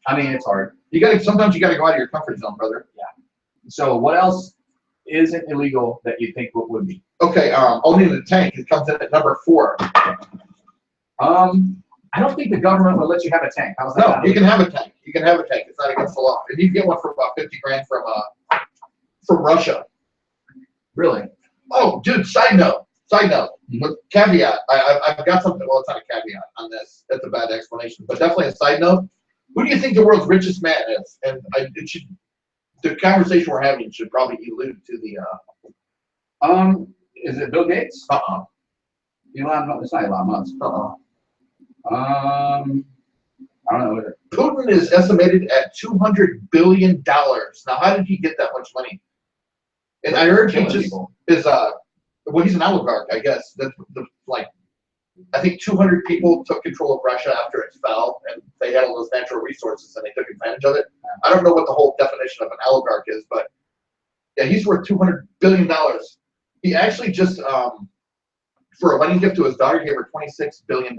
I mean, it's hard. Sometimes you gotta go out of your comfort zone, brother. So what else isn't illegal that you think would be? Okay, owning the tank, it comes in at number 4. I don't think the government will let you have a tank. How's that? No, not you can illegal? have a tank. You can have a tank. It's not against the law. And you can get one for about 50 grand from Russia. Really? Oh, dude, side note. With caveat, I've got something, well, it's not a caveat on this. That's a bad explanation. But definitely a side note. Who do you think the world's richest man is? And the conversation we're having should probably allude to the... Is it Bill Gates? Uh-uh. It's not Elon Musk. Uh-uh. I don't know. Putin is estimated at $200 billion. Now, how did he get that much money? And I heard he just is well, he's an oligarch, I guess. I think 200 people took control of Russia after it fell, and they had all those natural resources, and they took advantage of it. I don't know what the whole definition of an oligarch is, but yeah, he's worth $200 billion. He actually just, for a wedding gift to his daughter, gave her $26 billion.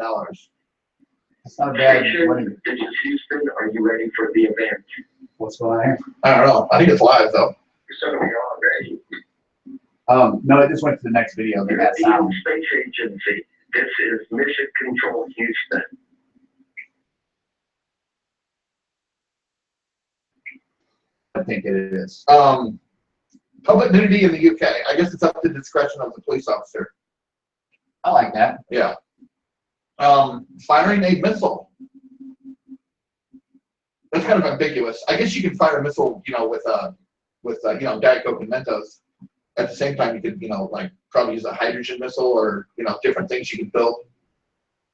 It's not a bad money. This is Houston. Are you ready for the event? What's going on? I don't know. I think it's live, though. So we are ready. No, it just went to the next video. They got European sound. Space Agency. This is Mission Control Houston. I think it is. Public nudity in the UK. I guess it's up to the discretion of the police officer. I like that. Yeah. Firing a missile. That's kind of ambiguous. I guess you can fire a missile, with Diet Coke and Mentos. At the same time, you could, probably use a hydrogen missile or, different things you can build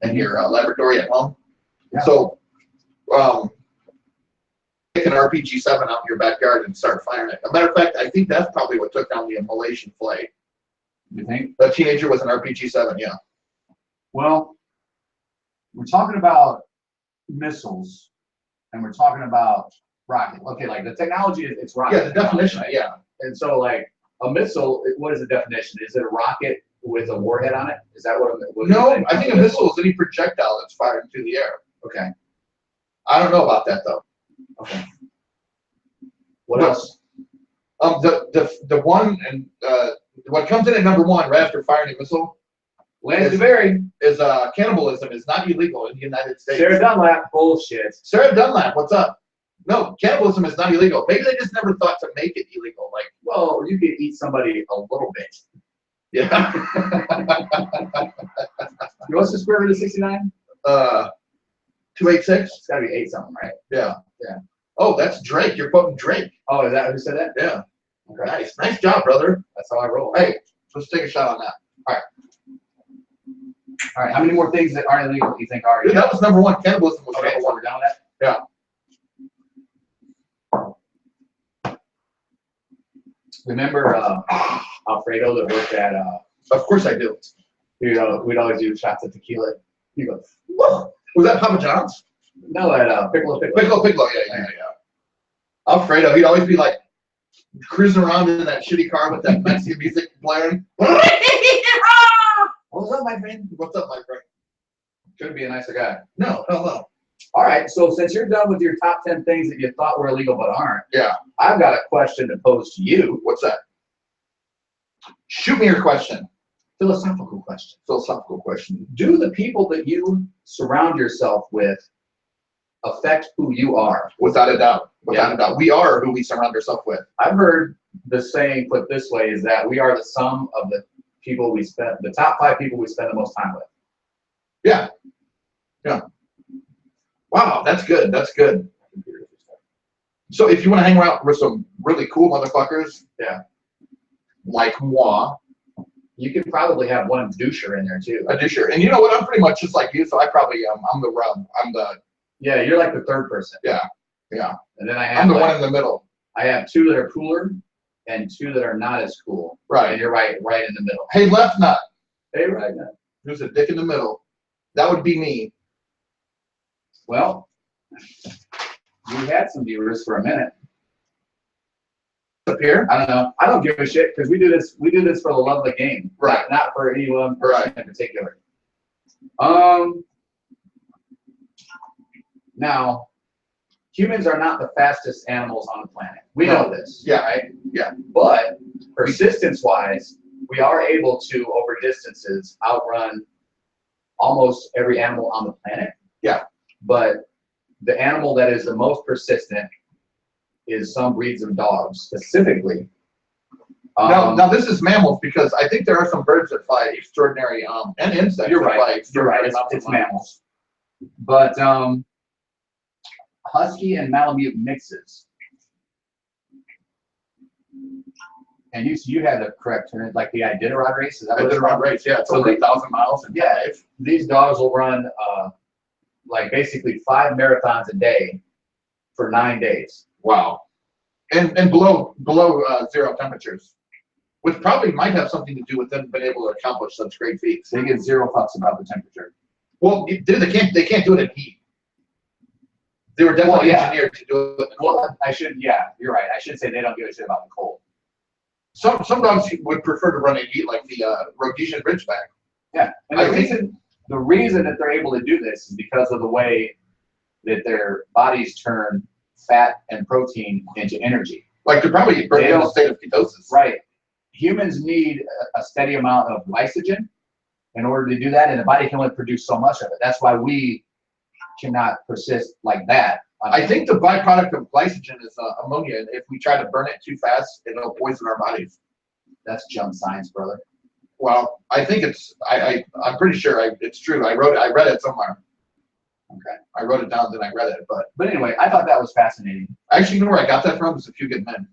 in your laboratory at home. Yeah. So, take an RPG-7 out in your backyard and start firing it. As a matter of fact, I think that's probably what took down the Malaysian flag. You think? The teenager with an RPG-7, yeah. Well, we're talking about missiles, and we're talking about rocket. Okay, like the technology, it's rocket. Yeah, the definition, right? yeah. And so, like, a missile, what is the definition? Is it a rocket with a warhead on it? Is that what? No, I think a missile is any projectile that's fired into the air. Okay. I don't know about that though. Okay. What else? The one and what comes in at number 1 right after firing a missile Lance DeBerry. is cannibalism is not illegal in the United States. Sarah Dunlap, bullshit. Sarah Dunlap, what's up? No, cannibalism is not illegal. Maybe they just never thought to make it illegal. Like, well, you could eat somebody a little bit. yeah. What's the square root of 69? 286. It's gotta be 8 something, right? Yeah. Yeah. Oh, that's Drake. You're quoting Drake. Oh, is that who said that? Yeah. Okay. Nice job, brother. That's how I roll. Hey, let's take a shot on that. All right. How many more things that aren't illegal do you think are? Dude, that was number 1. Cannibalism was Okay, number so 1. we're done with that? Yeah. Remember Alfredo that worked at, Of course I do. we'd always do shots of tequila. He goes, Whoa. Was that Papa John's? no, at Piccolo. Piccolo, yeah. Alfredo, he'd always be like cruising around in that shitty car with that Mexican music blaring. What's up, my friend? What's up, my friend? Couldn't be a nicer guy. No, hell no. All right, so since you're done with your top 10 things that you thought were illegal but aren't, Yeah. I've got a question to pose to you. What's that? Shoot me your question. Philosophical question. Philosophical question. Do the people that you surround yourself with affect who you are? Without a doubt. Without Yeah. a doubt. We are who we surround ourselves with. I've heard the saying put this way is that we are the sum of the people we spend, the top 5 people we spend the most time with. Yeah. Yeah. Wow, that's good. That's good. So if you want to hang around with some really cool motherfuckers, Yeah. like moi, You could probably have one doucher in there too. I do sure. And you know what? I'm pretty much just like you, so I probably I'm the rub. I'm the Yeah, you're like the third person. yeah. And then I I'm have the like, one in the middle. I have 2 that are cooler and 2 that are not as cool. Right. And you're right in the middle. Hey, left nut. Hey, right now. Who's a dick in the middle? That would be me. Well, we had some viewers for a minute. Up here? I don't know. I don't give a shit because we do this for the love of the game. Right. Not for any one person Right. in particular. Now, humans are not the fastest animals on the planet. We know this, Yeah. right? Yeah. But persistence-wise, we are able to, over distances, outrun almost every animal on the planet. Yeah. But the animal that is the most persistent is some breeds of dogs, specifically. Now this is mammals, because I think there are some birds that fly extraordinary, and insects You're that right. fly You're extraordinary right. amounts of It's miles. mammals. But husky and Malamute mixes. And you had the correct term, like the Iditarod race. Is that what it's Iditarod called? race, yeah. It's So over 1,000 miles. And Yeah, these dogs will run like basically 5 marathons a day for 9 days. Wow. And below zero temperatures, which probably might have something to do with them being able to accomplish such great feats. They give 0 fucks about the temperature. Well, they can't do it in heat. They were definitely Well, yeah. engineered to do it. Well, you're right. I should say they don't give a shit about the cold. Some dogs would prefer to run in heat, like the Rhodesian Ridgeback. Yeah, and the reason that they're able to do this is because of the way that their bodies turn fat and protein into energy. Like they're probably They in a don't- state of ketosis. Right. Humans need a steady amount of glycogen in order to do that, and the body can only produce so much of it. That's why we cannot persist like that. I think the byproduct of glycogen is ammonia, and if we try to burn it too fast, it'll poison our bodies. That's junk science, brother. Well, I think I'm pretty sure it's true. I read it somewhere. Okay. I wrote it down, then I read it. But anyway, I thought that was fascinating. actually, you know where I got that from? It's A Few Good Men.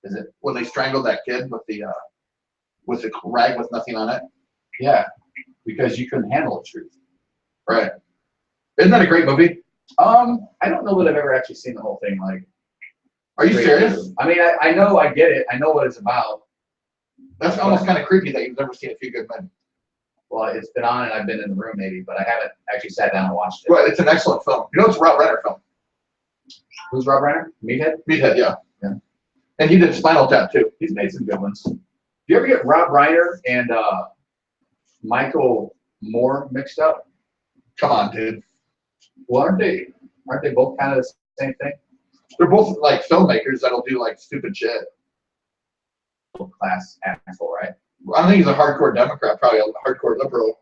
Is it? When they strangled that kid with the rag with nothing on it. Yeah, because you couldn't handle the truth. Right. Isn't that a great movie? I don't know that I've ever actually seen the whole thing. Like, Are you serious? I mean, I know, I get it. I know what it's about. That's almost kind of creepy that you've never seen A Few Good Men. Well, it's been on and I've been in the room maybe, but I haven't actually sat down and watched it. Well, it's an excellent film. You know, it's a Rob Reiner film. Who's Rob Reiner? Meathead? Meathead, yeah. Yeah. And he did Spinal Tap too. He's made some good ones. Do you ever get Rob Reiner and Michael Moore mixed up? Come on, dude. Well, aren't they both kind of the same thing? They're both like filmmakers that'll do like stupid shit. Class asshole, right? I think he's a hardcore Democrat, probably a hardcore liberal.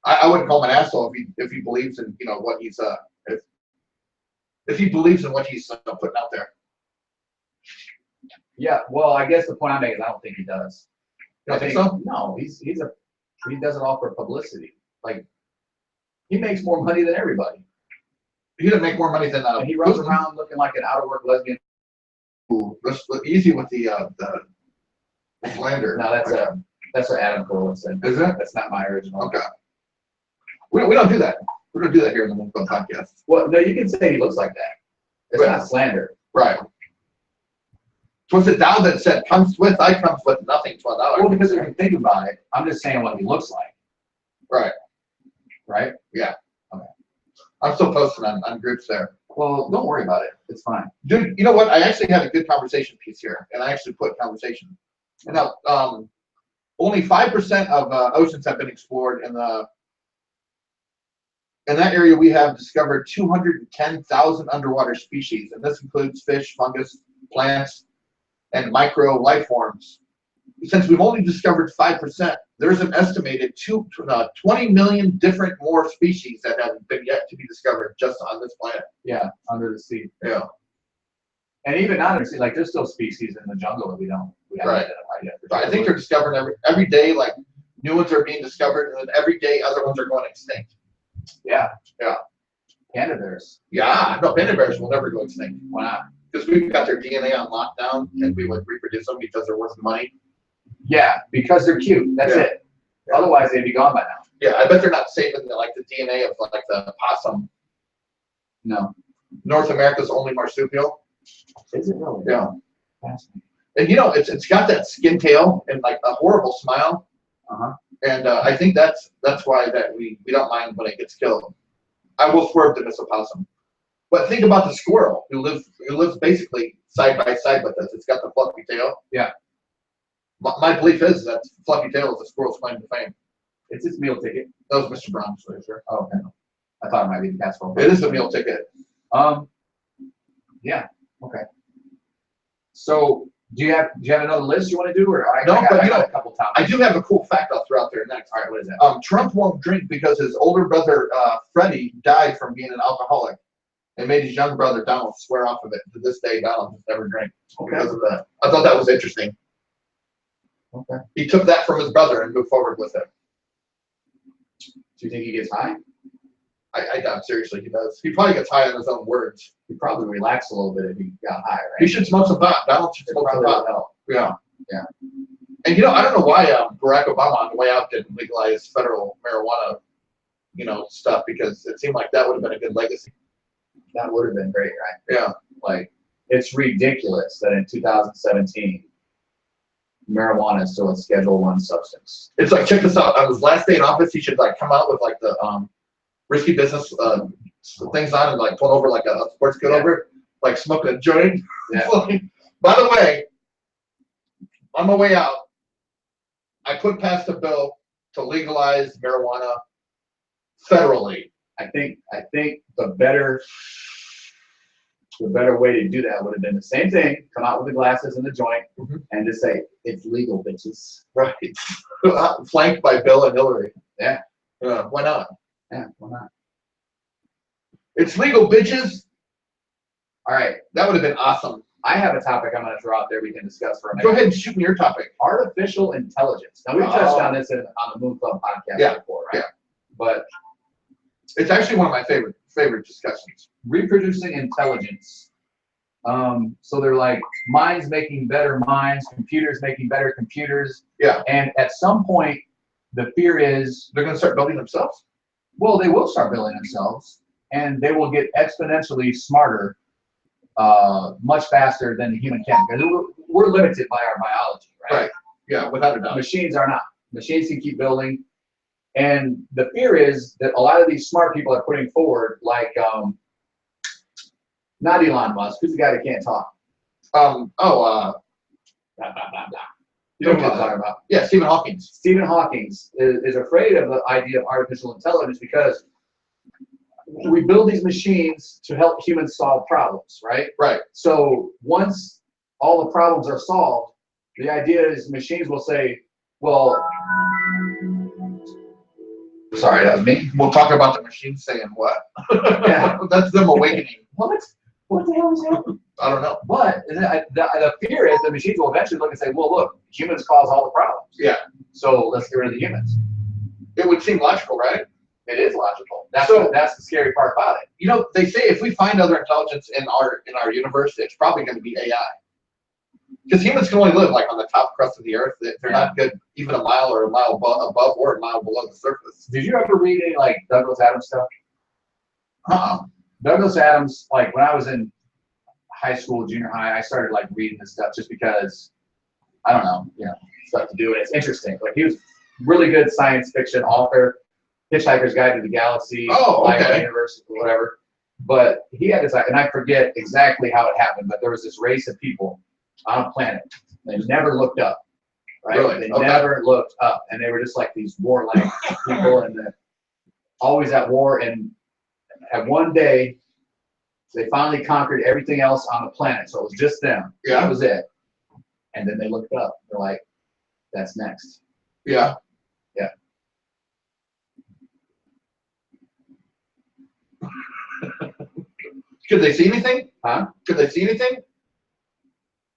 I wouldn't call him an asshole if he believes in what he's if he believes in what he's putting out there. Yeah. Well, I guess the point I'm making is I don't think he does. You don't think so? No, he does it all for publicity. Like, he makes more money than everybody. He doesn't make more money than And he runs Putin. around looking like an out of work lesbian. Ooh, let's look easy with the slander. No, that's what Adam Carolla said. Is it? That's not my original. Okay. We don't do that. We don't do that here in the Moonful Podcast. Well, no, you can say he looks like that. It's Right. not slander. Right. Was it thou that said, "Comes with, I comes with nothing to Well, another"? because if you think about it, I'm just saying what he looks like. Right. Right? I'm still posting on groups there. Well, don't worry about it. It's fine. Dude, you know what? I actually had a good conversation piece here, and I actually put conversation. And now, only 5% of oceans have been explored. In that area, we have discovered 210,000 underwater species, and this includes fish, fungus, plants, and micro life forms. Since we've only discovered 5%, there's an estimated 20 million different more species that have been yet to be discovered just on this planet. Yeah, under the sea. Yeah. And even not under the sea, like there's still species in the jungle that we haven't Right. identified yet. But I think they're discovering every day, like new ones are being discovered, and then every day other ones are going extinct. Yeah. Yeah. Panda bears. Yeah, no, panda bears will never go extinct. Why not? Because we've got their DNA on lockdown, and we would reproduce them because they're worth money. Yeah, because they're cute. That's Yeah. it. Otherwise, they'd be gone by now. Yeah, I bet they're not saving the DNA of like the possum. No. North America's only marsupial. Is it really? Yeah. Fascinating. And it's got that skin tail and like a horrible smile. Uh-huh. And I think that's why that we don't mind when it gets killed. I will swerve to miss a possum. But think about the squirrel who lives basically side by side with us. It's got the fluffy tail. Yeah. My belief is that fluffy tail is the squirrel's claim to fame. It's his meal ticket. That was Mr. Brown's for sure. Oh, okay. I thought it might be the cat's fault. It is a meal ticket. Yeah. Okay. So do you have another list you want to do, or I No, got, but I you got know, a couple topics. I do have a cool fact I'll throw out there next. All right, what is that? Trump won't drink because his older brother, Freddie, died from being an alcoholic. And made his younger brother, Donald, swear off of it. To this day, Donald has never drank because of that. I thought that was interesting. Okay. He took that from his brother and moved forward with it. Do you think he gets high? I doubt seriously he does. He probably gets high on his own words. He'd probably relax a little bit if he got high, right? He should smoke some pot. Donald should smoke some pot. Help. Yeah. Yeah. And you know, I don't know why Barack Obama on the way out didn't legalize federal marijuana, stuff, because it seemed like that would have been a good legacy. That would have been great, right? Yeah. Like, it's ridiculous that in 2017, marijuana is still a Schedule I substance. It's like, check this out. On his last day in office, he should come out with the risky business things on and pull over like a sports coat over, like smoking a joint. Yeah. By the way, on my way out, I put past a bill to legalize marijuana federally. I think the better way to do that would have been the same thing: come out with the glasses and the joint, and just say it's legal, bitches. Right. Flanked by Bill and Hillary. Yeah. Why not? Yeah. Why not? It's legal, bitches. All right. That would have been awesome. I have a topic I'm going to throw out there we can discuss for a minute. Go ahead and shoot me your topic. Artificial intelligence. Now, we've touched on this on the Moon Club podcast before, right? Yeah. But it's actually one of my favorite discussions. Reproducing intelligence. So they're like minds making better minds, computers making better computers. Yeah. And at some point, the fear is they're going to start building themselves. Well, they will start building themselves, and they will get exponentially smarter, much faster than the human can. Because we're limited by our biology, right? Right. Yeah, without a doubt. Machines are not. Machines can keep building. And the fear is that a lot of these smart people are putting forward, like, not Elon Musk, who's the guy that can't talk? Blah, blah, blah, blah. You know what I'm talking about? Yeah, Stephen Hawking. Stephen Hawking is afraid of the idea of artificial intelligence because we build these machines to help humans solve problems, right? Right. So once all the problems are solved, the idea is machines will say, well, sorry, that was me. We'll talk about the machine saying what? Yeah. That's them awakening. What the hell is happening? I don't know. But the fear is the machines will eventually look and say, well, look, humans cause all the problems. Yeah. So let's get rid of the humans. It would seem logical, right? It is logical. That's the scary part about it. You know, they say if we find other intelligence in our universe, it's probably going to be AI. Because humans can only live on the top crust of the earth. They're not good even a mile above or a mile below the surface. Did you ever read any Douglas Adams stuff? Douglas Adams, when I was in high school, junior high, I started reading this stuff just because, I don't know, stuff to do, and it's interesting. He was really good science fiction author, Hitchhiker's Guide to the Galaxy, okay. Universe, or whatever. But he had this, and I forget exactly how it happened, but there was this race of people on a planet. They never looked up, right? Really? They Okay. never looked up, and they were just these warlike people, and always at war. And at one day, they finally conquered everything else on the planet, so it was just them. Yeah. That was it. And then they looked up. They're like, "That's next." Yeah. Yeah. Could they see anything? Huh? Could they see anything?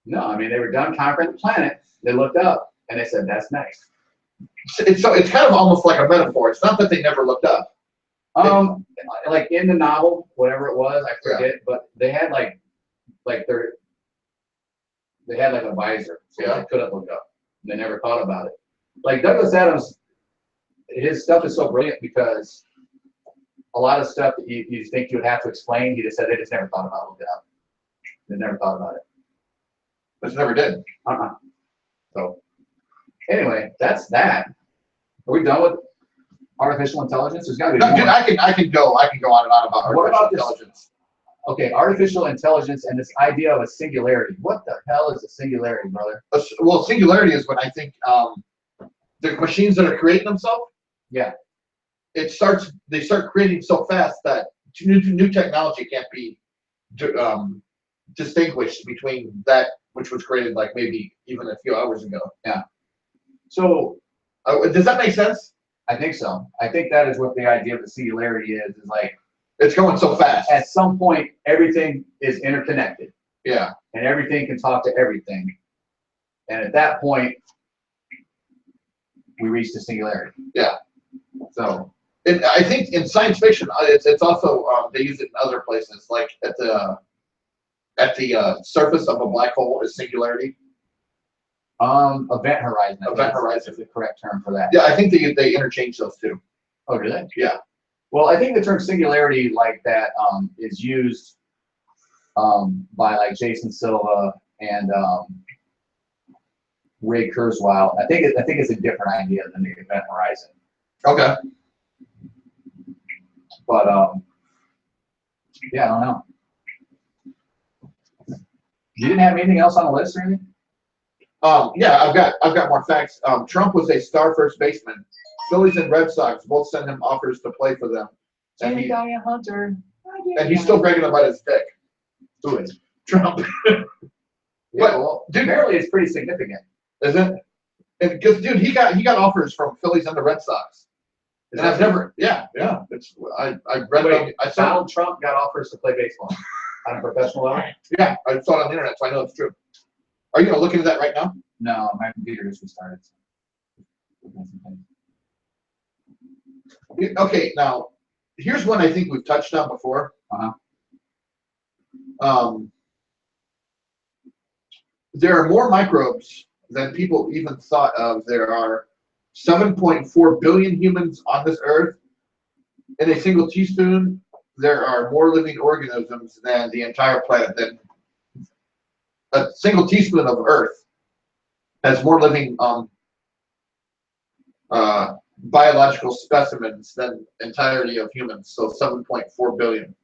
No, I mean they were done conquering the planet. They looked up and they said, "That's next." It's kind of almost like a metaphor. It's not that they never looked up. In the novel, whatever it was, I forget, but they had they had a visor, so they couldn't look up. They never thought about it. Douglas Adams, his stuff is so brilliant because a lot of stuff that you think you would have to explain, he just said they just never thought about looking up. They never thought about it. Just never did. So anyway, that's that. Are we done with artificial intelligence? There's got to be more. Dude, I can go on and on about What artificial about this? intelligence. Okay, artificial intelligence and this idea of a singularity. What the hell is a singularity, brother? Well, singularity is when I think the machines that are creating themselves. Yeah. They start creating so fast that new technology can't be distinguish between that which was created like maybe even a few hours ago. So Does that make sense? I think so. I think that is what the idea of the singularity is like It's going so fast. at some point everything is interconnected. Yeah. And everything can talk to everything. And at that point, we reach the singularity. Yeah. So I think in science fiction, it's also they use it in other places, like at the surface of a black hole is singularity. event horizon. I think Event horizon is the correct term for that. Yeah, I think they interchange those two. Oh, do they? Yeah. Well, I think the term singularity like that is used by like Jason Silva and Ray Kurzweil. I think it's a different idea than the event horizon. Okay. But yeah, I don't know. You didn't have anything else on the list or anything? Yeah, I've got more facts. Trump was a star first baseman. Phillies and Red Sox both sent him offers to play for them. And he's still bragging about his dick. Who is? Trump. Yeah, But, well, dude, apparently it's pretty significant. Isn't it? Because dude, he got offers from Phillies and the Red Sox. And I've never, yeah. It's I read it. I saw. Donald Trump got offers to play baseball on a professional level. Yeah, I saw it on the internet, so I know it's true. Are you gonna look into that right now? No, my computer just restarted. Okay, now here's one I think we've touched on before. There are more microbes than people even thought of. There are 7.4 billion humans on this earth. In a single teaspoon, there are more living organisms than the entire planet. Than a single teaspoon of Earth has more living biological specimens than entirety of humans. So 7.4 billion.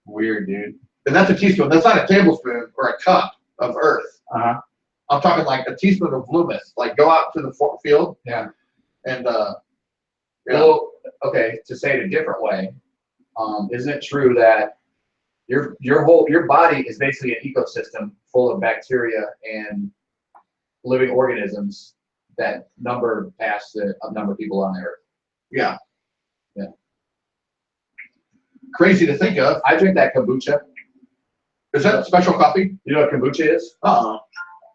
Weird, dude. And that's a teaspoon. That's not a tablespoon or a cup of Earth. Uh-huh. I'm talking like a teaspoon of Loomis. Like go out to the field. Yeah. And well, okay, to say it a different way, isn't it true that your body is basically an ecosystem full of bacteria and living organisms that number past the number of people on the earth? yeah. Yeah. Crazy to think of. I drink that kombucha. Is that special coffee? You know what kombucha is?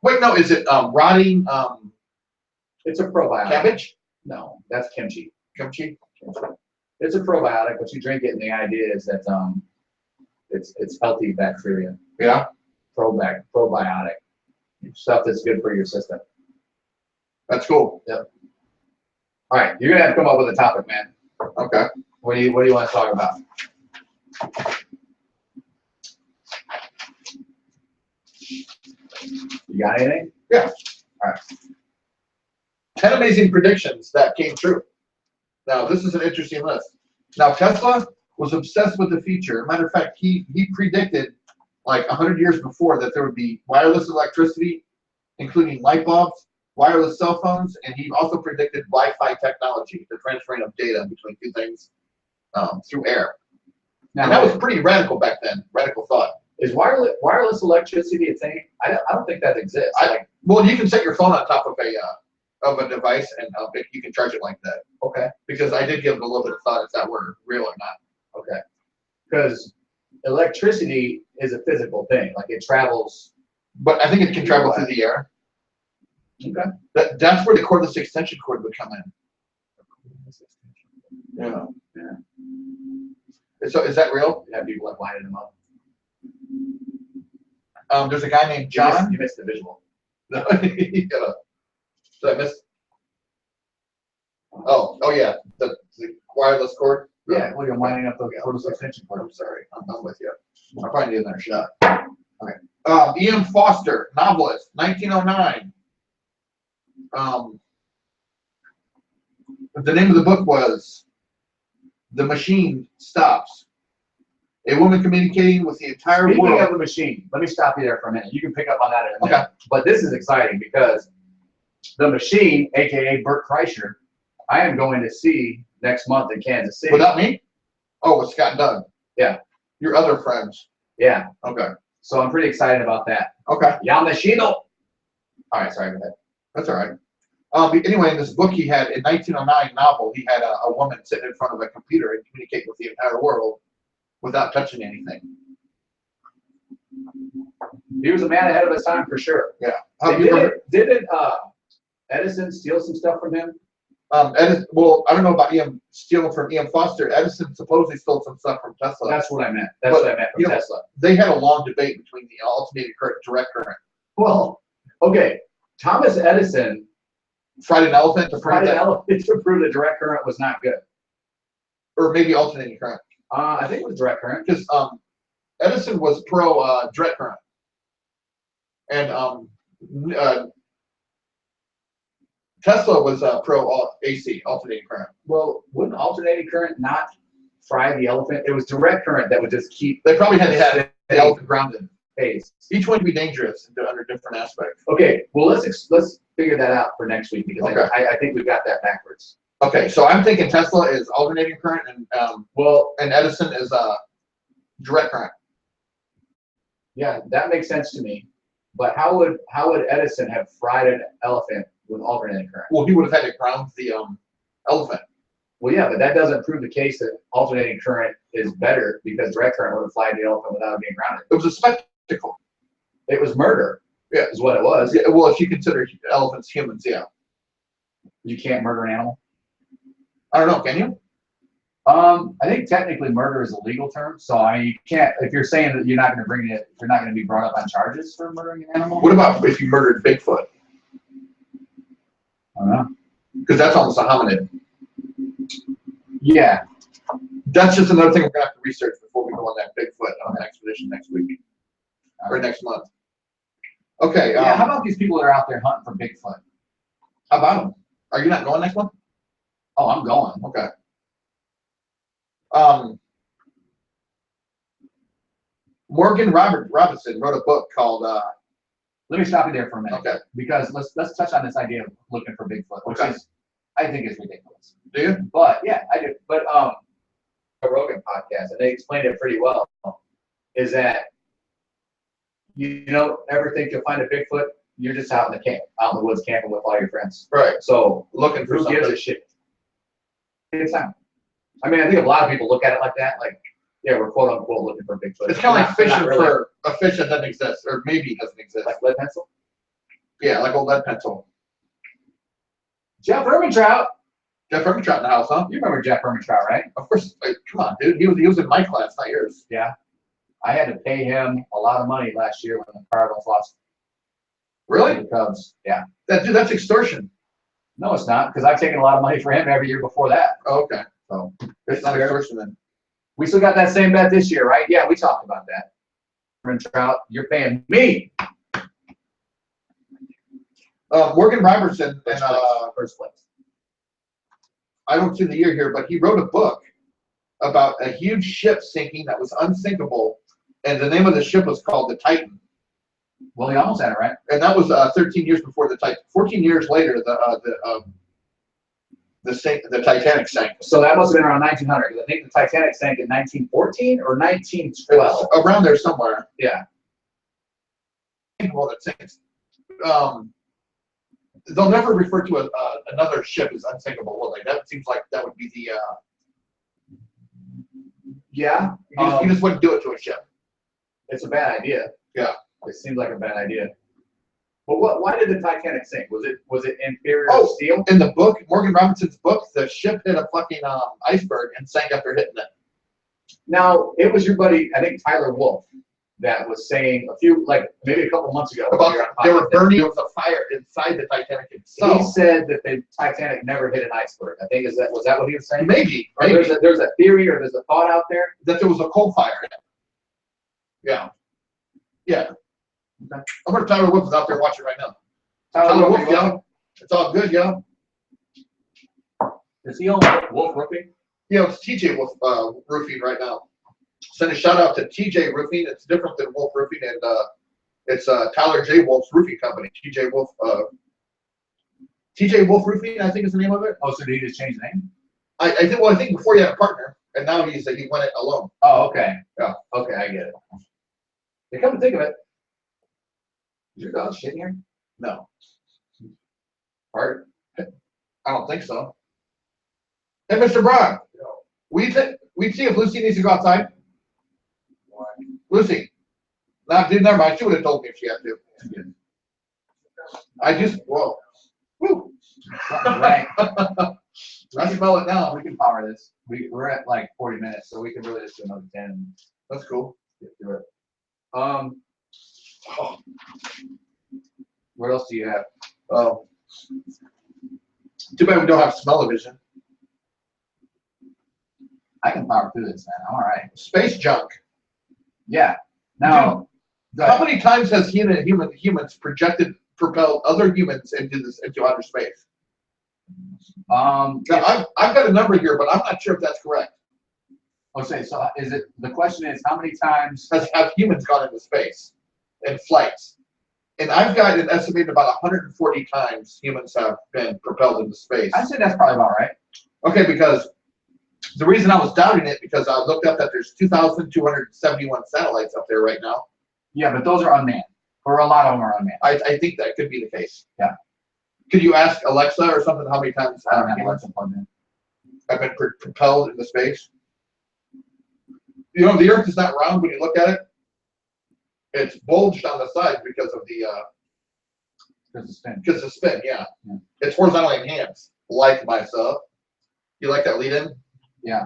Wait, no. Is it rotting It's a probiotic. cabbage? No, that's kimchi. Kimchi? It's a probiotic, but you drink it, and the idea is that it's healthy bacteria, Yeah. probiotic stuff that's good for your system. That's cool. Yep. All right, you're gonna have to come up with a topic, man. Okay. What do you want to talk about? You got anything? Yeah. All right. 10 amazing predictions that came true. Now, this is an interesting list. Now, Tesla was obsessed with the future. Matter of fact, he predicted like 100 years before that there would be wireless electricity, including light bulbs, wireless cell phones, and he also predicted Wi-Fi technology, the transferring of data between two things through air. Now, And that was pretty radical back then, radical thought. is wireless electricity a thing? I don't think that exists. Well, you can set your phone on top of a device, and you can charge it like that. Okay. Because I did give it a little bit of thought if that were real or not. Okay. Because electricity is a physical thing. Like it travels. But I think it can travel through the air. Okay. That's where the cordless extension cord would come in. Yeah. So is that real? You have people like lining them up. There's a guy named John. You missed the visual. Did I miss? Oh yeah, the wireless cord. Yeah, well, you're lining up the cordless extension cord. I'm sorry, I'm with you. I'll probably need another shot. Okay. E.M. Foster, novelist, 1909. The name of the book was "The Machine Stops." A woman communicating with the entire Speaking world. of the machine, let me stop you there for a minute. You can pick up on that in a minute. Okay. But this is exciting because the machine, aka Bert Kreischer, I am going to see next month in Kansas City. Without me? Oh, with Scott and Doug. Yeah. Your other friends. Yeah. Okay. So I'm pretty excited about that. Okay. Yamashino. All right, sorry about that. That's all right. Anyway, in this book he had, in 1909 novel, he had a woman sitting in front of a computer and communicate with the entire world without touching anything. He was a man ahead of his time for sure. Yeah. Didn't Edison steal some stuff from him? Edison, well, I don't know about him stealing from E.M. Foster. Edison supposedly stole some stuff from Tesla. That's what I meant. That's what I meant from Tesla. They had a long debate between the alternating current and direct current. Well, okay. Thomas Edison Fried an elephant to prove that direct current was not good. Or maybe alternating current. I think it was direct current. Because Edison was pro direct current. And Tesla was pro AC, alternating current. Well, wouldn't alternating current not fry the elephant? It was direct current that would just keep. They probably had to have the elephant grounded. Pace. Each one would be dangerous under different aspects. Okay, well let's figure that out for next week because I think we've got that backwards. Okay, so I'm thinking Tesla is alternating current and and Edison is direct current. Yeah, that makes sense to me. But how would Edison have fried an elephant with alternating current? Well, he would have had to ground the elephant. Well, yeah, but that doesn't prove the case that alternating current is better because direct current would have fried the elephant without it being grounded. It was a spectacle. It was murder. Yeah, is what it was. Yeah, well, if you consider elephants humans, yeah. You can't murder an animal. I don't know. Can you? I think technically murder is a legal term, so I mean you can't. If you're saying that you're not going to be brought up on charges for murdering an animal. What about if you murdered Bigfoot? I don't know. Because that's almost a hominid. Yeah. That's just another thing we're gonna have to research before we go on that Bigfoot expedition next week or next month. Okay. Yeah. How about these people that are out there hunting for Bigfoot? How about them? Are you not going next month? Oh, I'm going. Okay. Morgan Robinson wrote a book called. Let me stop you there for a minute. Okay. Because let's touch on this idea of looking for Bigfoot, which is, I think, is ridiculous. Do you? But yeah, I do. But a Rogan podcast, and they explained it pretty well. Is that you don't ever think you'll find a Bigfoot? You're just out in the woods camping with all your friends. Right. So looking for who gives a shit? It's time. I mean, I think a lot of people look at it like that, like, yeah, we're quote unquote looking for Bigfoot. It's kind of like fishing for a fish that doesn't exist, or maybe doesn't exist. Like lead pencil? Yeah, like old lead pencil. Jeff Ermintrout. Jeff Ermintrout in the house, huh? You remember Jeff Ermintrout, right? Of course. Like, come on, dude. He was in my class, not yours. Yeah. I had to pay him a lot of money last year when the Cardinals lost. Really? The Cubs. Yeah. That's extortion. No, it's not, because I've taken a lot of money for him every year before that. Oh, okay. So it's not extortion then. We still got that same bet this year, right? Yeah, we talked about that. Ermintrout, you're paying me. Morgan Robertson in first place. I don't see the year here, but he wrote a book about a huge ship sinking that was unsinkable, and the name of the ship was called the Titan. Well, he almost had it right. And that was 13 years before the Titan. 14 years later, the Titanic sank. So that must have been around 1900, because I think the Titanic sank in 1914 or 1912. Around there somewhere. Yeah. Well, that sinks. They'll never refer to another ship as unsinkable, will they? That seems like that would be the. Yeah. You just wouldn't do it to a ship. It's a bad idea. Yeah. It seems like a bad idea. But why did the Titanic sink? Was it inferior steel? In the book, Morgan Robinson's book, the ship hit a fucking iceberg and sank after hitting it. Now, it was your buddy, I think Tyler Wolf, that was saying maybe a couple months ago. About they were burning. There was a fire inside the Titanic itself. He said that the Titanic never hit an iceberg. I think was that what he was saying? Maybe. There's a theory or there's a thought out there that there was a coal fire in it. Yeah. Yeah. Okay. I'm sure Tyler Wolf is out there watching right now. Tyler Wolf, yo. It's all good, yo. Is he on Wolf Roofing? Yeah, it's TJ Wolf Roofing right now. Send a shout out to TJ Roofing. It's different than Wolf Roofing, and it's Tyler J. Wolf's Roofing Company. TJ Wolf Roofing, I think is the name of it. Oh, so did he just change the name? I think before he had a partner, and now he went it alone. Oh, okay. Yeah. Okay, I get it. come to think of it, is your dog shitting here? No, Art? I don't think so. Hey, Mr. Braun, we see if Lucy needs to go outside. Lucy. Nah, dude, never mind. She would have told me if she had to. Whoa. Woo. Right. I smell it now. We can power this. We're at like 40 minutes, so we can really just do another 10. That's cool. Get through it. What else do you have? Oh. Too bad we don't have smell-o-vision. I can power through this, man. I'm all right. Space junk. Yeah. Now, How many times has humans propelled other humans into outer space? Now, I've got a number here, but I'm not sure if that's correct. Okay, so the question is how many times Have humans gone into space in flights? And I've got an estimated about 140 times humans have been propelled into space. I'd say that's probably about right. Okay, because the reason I was doubting it because I looked up that there's 2,271 satellites up there right now. Yeah, but those are unmanned. Or a lot of them are unmanned. I think that could be the case. Yeah. Could you ask Alexa or something how many times I don't have humans Alexa plugged in. have been propelled into space? You know, the Earth is not round when you look at it. It's bulged on the sides because of the spin, yeah. It's horizontally enhanced, like myself. You like that lead in? Yeah.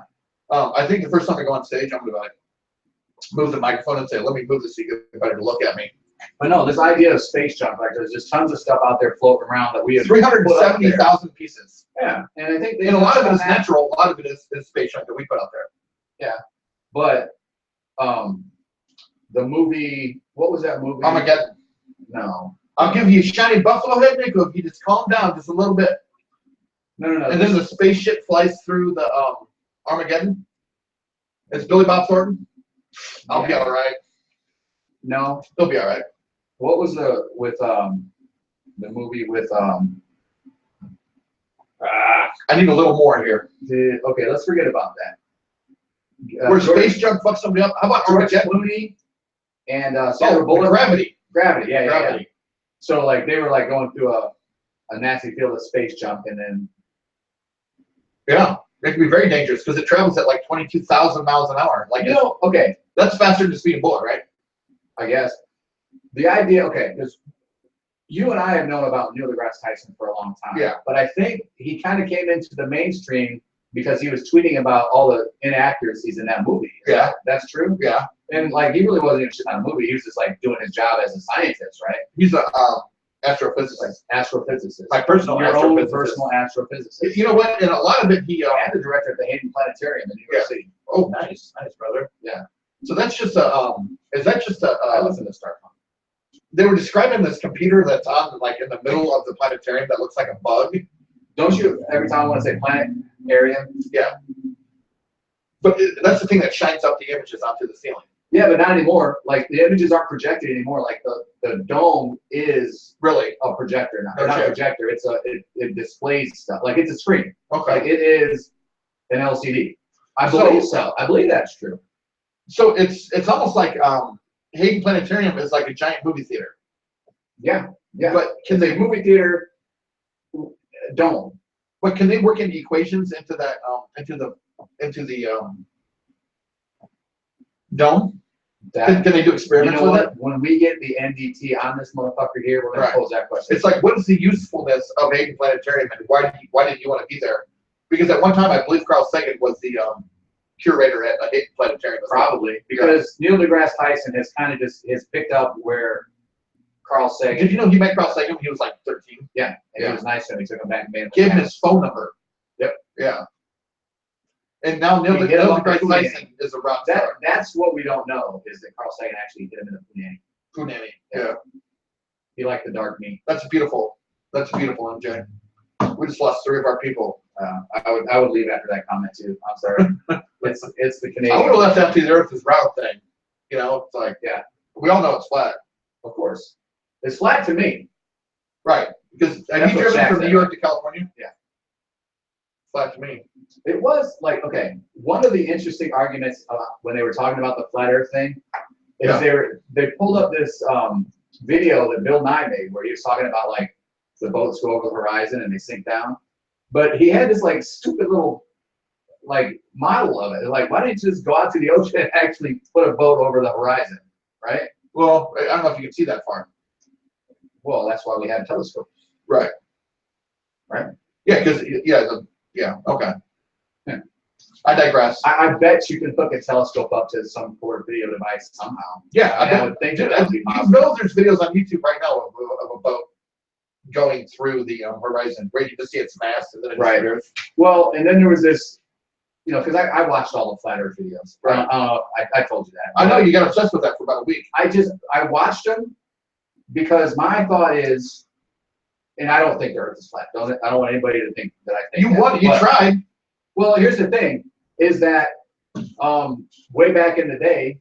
I think the first time I go on stage, I'm gonna like move the microphone and say, "Let me move this so you get better to look at me." But no, this idea of space junk, like there's just tons of stuff out there floating around that we have 370,000 pieces. Yeah, and I think And a lot of it is natural. A lot of it is space junk that we put out there. Yeah, but the movie, what was that movie? Armageddon. No. I'll give you shiny buffalo head, Nico, if you just calm down just a little bit. No. And then the spaceship flies through the Armageddon. It's Billy Bob Thornton. I'll be all right. No. He'll be all right. What was the movie with I need a little more here. okay, let's forget about that. Where space junk fucks somebody up. How about George Armageddon? Clooney and Sandra Bullock? Gravity. Gravity, yeah. Gravity. So like they were like going through a nasty field of space junk, and then Yeah, it can be very dangerous because it travels at like 22,000 miles an hour. Like okay, that's faster than the speed of bullet, right? I guess the idea, okay, because you and I have known about Neil deGrasse Tyson for a long time. Yeah. But I think he kind of came into the mainstream because he was tweeting about all the inaccuracies in that movie. Yeah. That's true? Yeah. And like he really wasn't even shit on a movie. He was just like doing his job as a scientist, right? He's a astrophysicist. Astrophysicist. My personal Your astrophysicist. own personal astrophysicist. You know what? And a lot of it, he and the director of the Hayden Planetarium in New York City. Oh, nice, brother. Yeah. So that's just a is that just a I listen to Star Trek. They were describing this computer that's on like in the middle of the planetarium that looks like a bug. Don't you every time I want to say planet area? Yeah. But that's the thing that shines up the images onto the ceiling. Yeah, but not anymore. Like the images aren't projected anymore. Like the dome is Really a projector now. No Not a shit. projector. It displays stuff. Like it's a screen. Okay. Like it is an LCD. I believe so. I believe that's true. So it's almost like Hayden Planetarium is like a giant movie theater. Yeah. Yeah. But can It's a they movie theater dome. But can they work in equations into that into the dome? Can they do experiments with it? When we get the NDT on this motherfucker here, we're gonna Right. pose that question. It's like, what is the usefulness of Hayden Planetarium, and why did you want to be there? Because at one time, I believe Carl Sagan was the curator at Hayden Planetarium. Probably because Neil deGrasse Tyson has kind of just picked up where Carl Sagan. Did you know he met Carl Sagan when he was like 13? Yeah, and Yeah. it was nice to him. He took him back and made him. Gave him his phone number. Yep. Yeah. And now Neil He hit him up deGrasse with Tyson is a rock star. That's what we don't know is that Carl Sagan actually hit him in the punani. Punani. Yeah. He liked the dark meat. That's beautiful. That's beautiful, MJ. We just lost 3 of our people. I would leave after that comment too. I'm sorry. it's the Canadian. I would have left Empty the Earth as round thing. You know, it's like, Yeah, we all know it's flat. of course. It's flat to me. Right. Because have That's you what driven Shaq from said. New York to California? Yeah. Flat to me. It was like, okay, one of the interesting arguments when they were talking about the flat earth thing is they pulled up this video that Bill Nye made where he was talking about like the boats go over the horizon and they sink down. But he had this like stupid little like model of it. Like, why didn't you just go out to the ocean and actually put a boat over the horizon, right? Well, I don't know if you can see that far. Well, that's why we have telescopes. Right. Right? Yeah, because, okay. Yeah. I digress. I bet you can hook a telescope up to some sort of video device somehow. Yeah, I would think that would be possible. There's videos on YouTube right now of a boat going through the horizon, where you can see its mast and then it disappears. Well, and then there was this, you know, because I watched all the flat Earth videos. Right. I told you that. I know you got obsessed with that for about a week. I watched them because my thought is, and I don't think the Earth is flat. I don't want anybody to think that I think You tried. Well, here's the thing, is that way back in the day,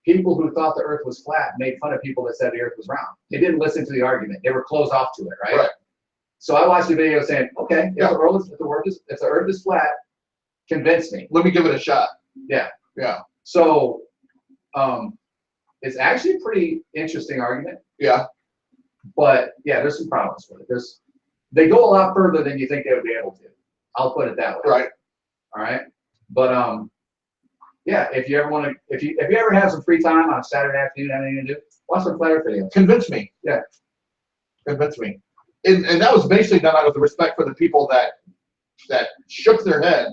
people who thought the Earth was flat made fun of people that said the Earth was round. They didn't listen to the argument. They were closed off to it, right? Right. So I watched the video saying, okay, if the Earth is flat, convince me. Let me give it a shot. Yeah. Yeah. So it's actually a pretty interesting argument. Yeah. But yeah, there's some problems with it. They go a lot further than you think they would be able to. I'll put it that way. Right. All right. But yeah, if you ever have some free time on a Saturday afternoon, have anything to do, watch some flat Earth videos. Convince me. Yeah. Convince me. And that was basically done out of the respect for the people that shook their head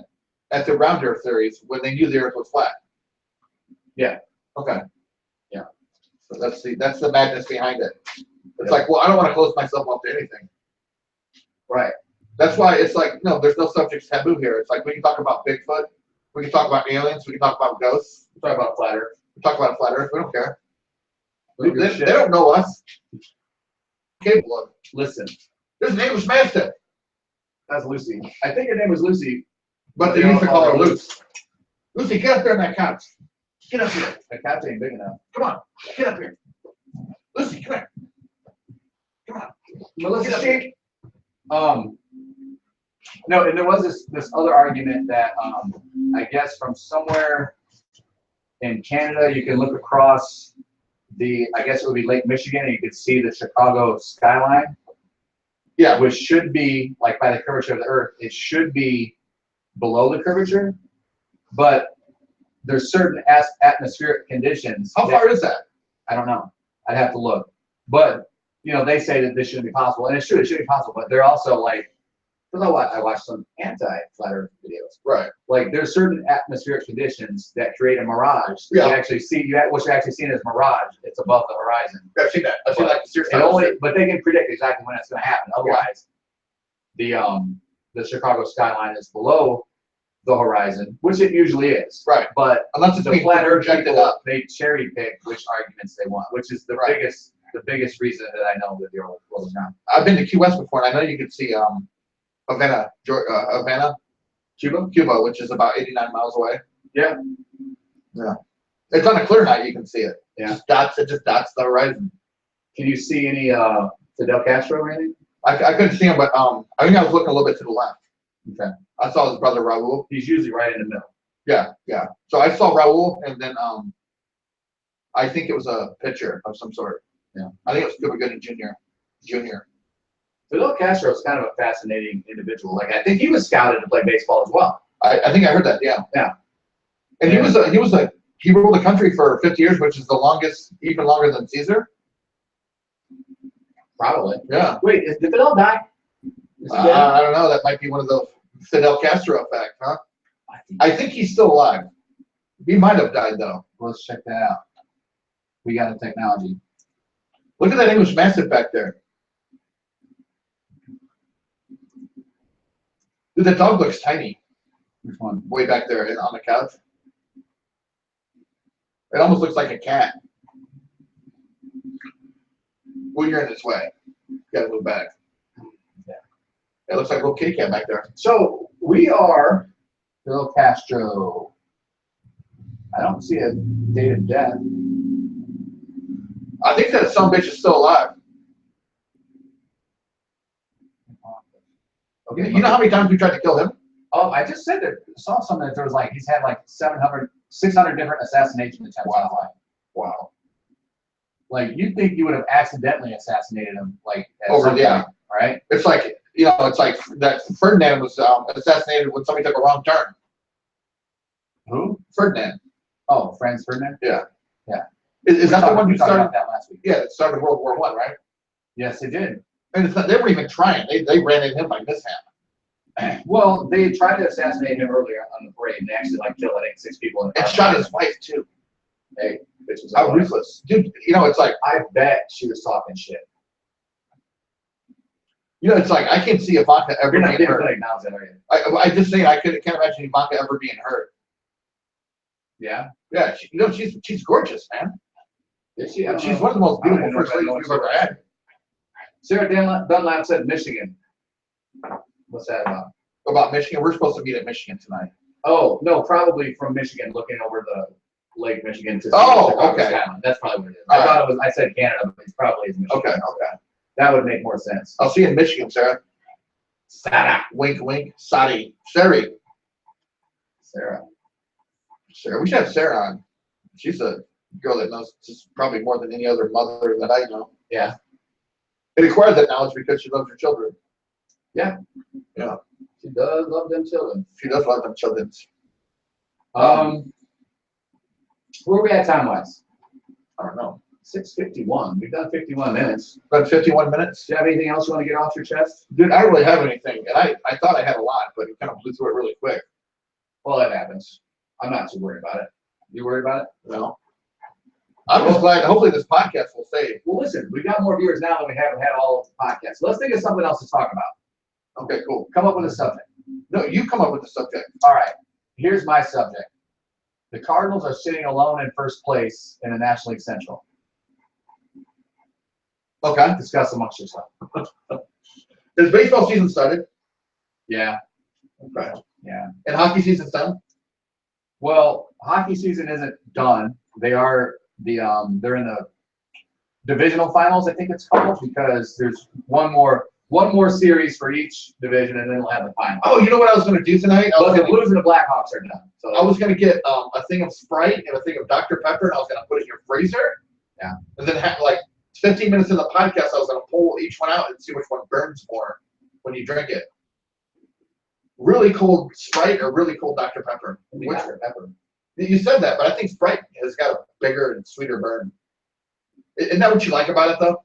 at the round Earth theories when they knew the Earth was flat. Yeah. Okay. Yeah. So that's the madness behind it. It's like, well, I don't want to close myself up to anything. Right. That's why it's like, no, there's no subjects taboo here. It's like we can talk about Bigfoot, we can talk about aliens, we can talk about ghosts, we talk about flat Earth. we talk about flat Earth. We don't care. They They don't know us. Capable of. Listen, There's an English mastiff, that's Lucy. I think her name was Lucy. but they used to call her Luce. Lucy, get up there on that couch. Get up here. The couch ain't big enough. Come on. Get up here. Lucy, come here. Come on. Melissa, she, no, and there was this other argument that I guess from somewhere in Canada you can look across I guess it would be Lake Michigan, and you could see the Chicago skyline. Yeah. Which should be, like, by the curvature of the Earth, it should be below the curvature, but there's certain atmospheric conditions. How far is that? I don't know. I'd have to look. But, you know, they say that this shouldn't be possible, and it should be possible, but they're also like, because I watched some anti-flat Earth videos. Right. Like, there's certain atmospheric conditions that create a mirage. Yeah. You actually see, what you're actually seeing is mirage. It's above the horizon. I've seen that. I've seen like But they can predict exactly when it's going to happen. Otherwise, the Chicago skyline is below the horizon, which it usually is. Right. But unless it's the being flat Earth projected people, up. they cherry pick which arguments they want, which is the biggest reason that I know that the Earth is round. I've been to Key West before, and I know you can see Havana, Cuba, which is about 89 miles away. Yeah. Yeah. It's on a clear night, you can see it. Yeah. It just dots the horizon. Can you see any Fidel Castro or anything? I couldn't see him, but I think I was looking a little bit to the left. Okay. I saw his brother Raul. He's usually right in the middle. Yeah, yeah. So I saw Raul, and then I think it was a pitcher of some sort. Yeah. I think it was Cuba Gooding Jr. Fidel Castro is kind of a fascinating individual. Like, I think he was scouted to play baseball as well. I think I heard that. Yeah. Yeah. And he ruled the country for 50 years, which is the longest, even longer than Caesar. Probably. Yeah. Wait, did Fidel die? I don't know. That might be one of those Fidel Castro effect, huh? I think he's still alive. He might have died though. Let's check that out. We got the technology. Look at that English mastiff back there. Dude, that dog looks tiny. Which one? Way back there on the couch. It almost looks like a cat. Well, you're in its way. You gotta move back. Yeah. It looks like a little kitty cat back there. So we are Fidel Castro. I don't see a date of death. I think that some bitch is still alive. Okay. You know how many times we tried to kill him? Oh, I just said that. Saw something that there was like he's had like 600 different assassination attempts on his life. Wow. Like, you'd think you would have accidentally assassinated him, like, at Over, some yeah. point, right? It's like, it's like that Ferdinand was assassinated when somebody took a wrong turn. Who? Ferdinand. Oh, Franz Ferdinand? Yeah. Yeah. Is that the one we who talked started? about that last week. Yeah, it started World War I, right? Yes, it did. And it's not, they weren't even trying. They ran into him by mishap. Well, they tried to assassinate him earlier on the parade, and they actually, like, killed, I think, 6 people. In the And car. shot his wife, too. Hey, bitch was How ruthless. Dude, it's like, I bet she was talking shit. it's like, I can't see Ivanka ever You're not being getting hurt. like now, are you? I just say I can't imagine Ivanka ever being hurt. Yeah. Yeah, she's gorgeous, man. Is she? She's one of the most I don't beautiful even know first if I ladies know we've what ever she had. Sarah Dunlap said Michigan. What's that about? About Michigan, we're supposed to meet at Michigan tonight. Oh, no, probably from Michigan, looking over the Lake Michigan to Oh, Chicago, okay. Skyline. That's probably what it is. All I thought it was, I said Canada, but it probably is Michigan. Okay. That would make more sense. I'll see you in Michigan, Sarah. Sarah. Wink, wink. Sari. Sari. Sarah. We should have Sarah on. She's a girl that knows just probably more than any other mother that I know. Yeah. It acquired that knowledge because she loves her children. Yeah. Yeah. She does love them children. She does love them children. Where are we at time-wise? I don't know. 6:51. We've done 51 minutes. About 51 minutes. Do you have anything else you want to get off your chest? Dude, I don't really have anything. And I thought I had a lot, but it kind of blew through it really quick. Well, that happens. I'm not too worried about it. You worried about it? No. I'm just glad. Hopefully this podcast will save. Well, listen, we've got more viewers now than we haven't had all of the podcasts. Let's think of something else to talk about. Okay, cool. Come up with a subject. No, you come up with the subject. All right. Here's my subject. The Cardinals are sitting alone in first place in the National League Central. Okay. Discuss amongst yourself. Is baseball season started? Yeah. Okay. Yeah. And hockey season's done? Well, hockey season isn't done. They are they're in the divisional finals, I think it's called, because there's one more series for each division, and then we'll have the final. Oh, you know what I was going to do tonight? But the Blues and the Blackhawks are done. So I was going to get a thing of Sprite and a thing of Dr. Pepper, and I was going to put it in your freezer. Yeah. And then like 15 minutes in the podcast, I was going to pull each one out and see which one burns more when you drink it. Really cold Sprite or really cold Dr. Pepper? Which Dr. Pepper. You said that, but I think Sprite has got a bigger and sweeter burn. Isn't that what you like about it, though?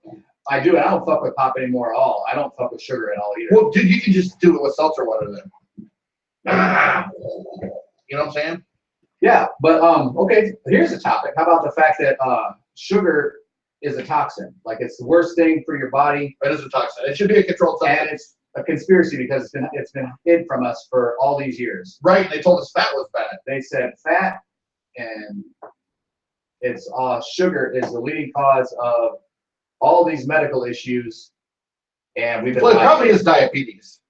I do, and I don't fuck with pop anymore at all. I don't fuck with sugar at all either. Well, dude, you can just do it with seltzer water then. You know what I'm saying? Yeah, but okay, here's a topic. How about the fact that sugar is a toxin? Like, it's the worst thing for your body. It is a toxin. It should be a controlled substance. And it's a conspiracy because it's been hid from us for all these years. Right, they told us fat was bad. They said fat and it's sugar is the leading cause of all these medical issues, and we've been. Well, it probably is diabetes.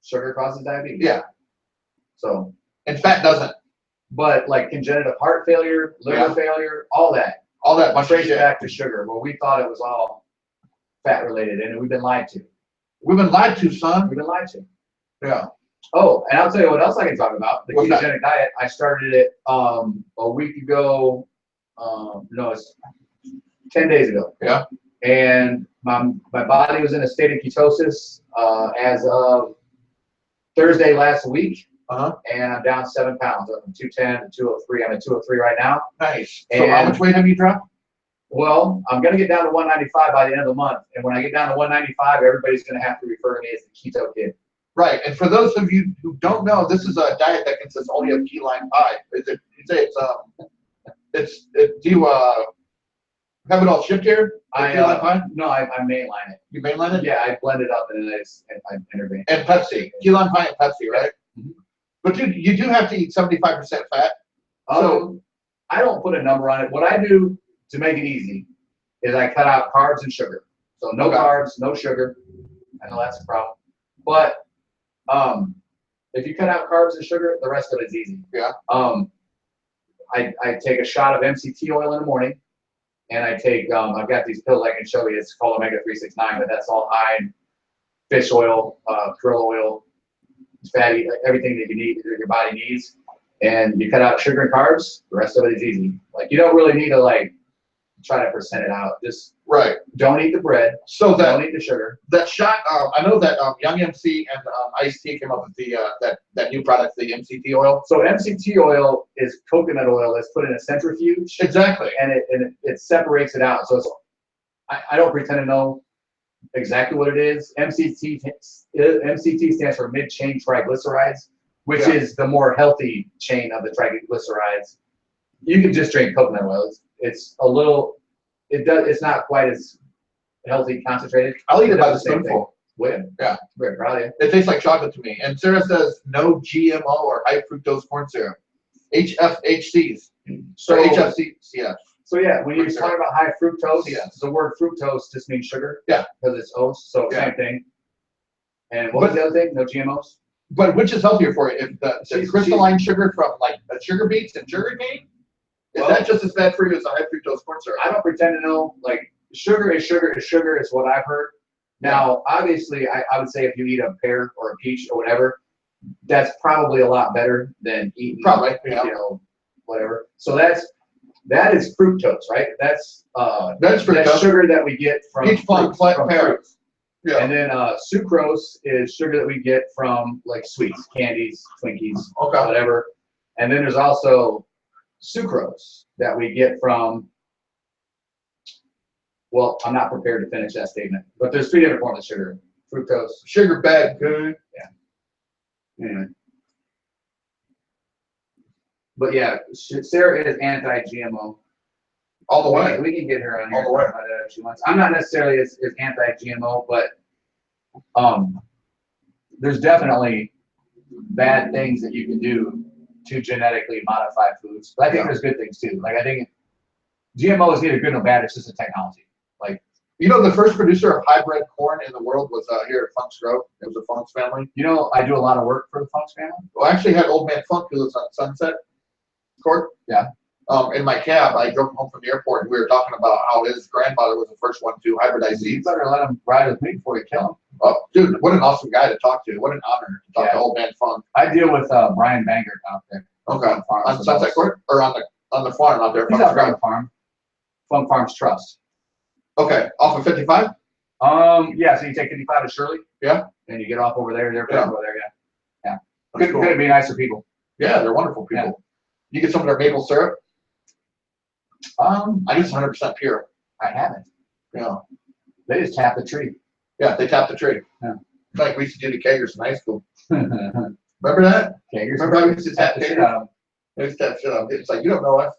Sugar causes diabetes. Yeah. So. And fat doesn't. But like congenital heart failure, liver failure, all that traces back to sugar. Well, we thought it was all fat related, and we've been lied to. We've been lied to, son. We've been lied to. Yeah. Oh, and I'll tell you what else I can talk about. The What's ketogenic diet. I started it a week ago. No, it's 10 days ago. Yeah. And my body was in a state of ketosis as of Thursday last week. Uh-huh. And I'm down 7 pounds. I'm from 210 to 203. I'm at 203 right now. Nice. So how much weight have you dropped? Well, I'm going to get down to 195 by the end of the month. And when I get down to 195, everybody's going to have to refer to me as the keto kid. Right. And for those of you who don't know, this is a diet that consists only of key lime pie. Is it? You say do you have it all shipped here? Key lime pie? No, I mainline it. You mainline it? Yeah, I blend it up and then I intervene. And Pepsi. Key lime pie and Pepsi, right? Mm-hmm. But dude, you do have to eat 75% fat. So I don't put a number on it. What I do to make it easy is I cut out carbs and sugar. So no carbs, no sugar. I know that's a problem. But if you cut out carbs and sugar, the rest of it's easy. Yeah. I take a shot of MCT oil in the morning, and I take I've got these pills I can show you. It's called Omega 369, but that's all high in fish oil, krill oil, fatty, everything that you need, that your body needs. And you cut out sugar and carbs, the rest of it is easy. Like you don't really need to like try to percent it out. Just don't eat the bread. So don't eat the sugar. That shot, I know that Young MC and Ice-T came up with the that new product, the MCT oil. So MCT oil is coconut oil that's put in a centrifuge. Exactly. And it separates it out. So it's, I don't pretend to know exactly what it is. MCT stands for mid-chain triglycerides, which is the more healthy chain of the triglycerides. You can just drink coconut oil. It's a little, it's not quite as healthy concentrated. I'll eat it by the spoonful. Yeah. Very proud of you. It tastes like chocolate to me. And Sarah says no GMO or high fructose corn syrup. HFHCs. So HFCs. So yeah, when you're talking about high fructose, the word fructose just means sugar. Yeah. Because it's oats, so same thing. And what was the other thing? No GMOs? But which is healthier for you? If the crystalline sugar from like sugar beets and sugar cane? Is that just as bad for you as a high fructose corn syrup? I don't pretend to know. Like sugar is what I've heard. Now, obviously, I would say if you eat a pear or a peach or whatever, that's probably a lot better than eating whatever. So that is fructose, right? That's fructose. That's sugar that we get from peach, plum, pears. Yeah. And then sucrose is sugar that we get from like sweets, candies, Twinkies, whatever. And then there's also sucrose that we get from, well, I'm not prepared to finish that statement, but there's 3 different forms of sugar. Fructose. Sugar, bad, good. Yeah. Anyway. But yeah, Sarah is anti-GMO. All the way. We can get her on here. All the way. If she wants. I'm not necessarily as anti-GMO, but there's definitely bad things that you can do to genetically modify foods. But I think there's good things too. Like I think GMO is neither good nor bad. It's just a technology. Like the first producer of hybrid corn in the world was here at Funk's Grove. It was the Funk's family. I do a lot of work for the Funk's family. Well, I actually had Old Man Funk who lives on Sunset Court. Yeah. In my cab, I drove home from the airport, and we were talking about how his grandfather was the first one to hybridize seeds. You better let him ride with me before you kill him. Oh, dude, what an awesome guy to talk to. What an honor to talk to Old Man Funk. I deal with Brian Banger out there. Okay. On Sunset Court? Or on the farm out there? He's out there on the farm. Funk Farms Trust. Okay. Off of 55? Yeah, so you take 55 to Shirley. Yeah. And you get off over there. They're over there, yeah. Couldn't be nicer people. Yeah, they're wonderful people. Yeah. You get some of their maple syrup? I use 100% pure. I haven't. Yeah. They just tap the tree. Yeah, they tap the tree. Yeah. Like we used to do the kegers in high school. Remember that? Kegers. Remember how we used to tap the shit out of them? They used to tap shit out of them. It's like, you don't know us.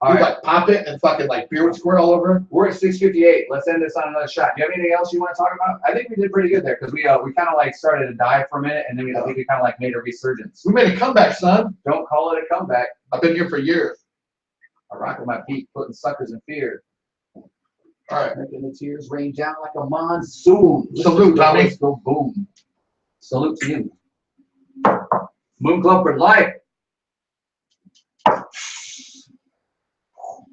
Like pop it and fucking like beer would squirt all over. We're at 6:58. Let's end this on another shot. Do you have anything else you want to talk about? I think we did pretty good there because we kind of like started to die for a minute and then I think we kind of like made a resurgence. We made a comeback, son. Don't call it a comeback. I've been here for years. I rock with my feet, putting suckers in fear. All right. Making the tears rain down like a monsoon. Salute, Tommy. Go boom. Salute to you. Moon Club for life.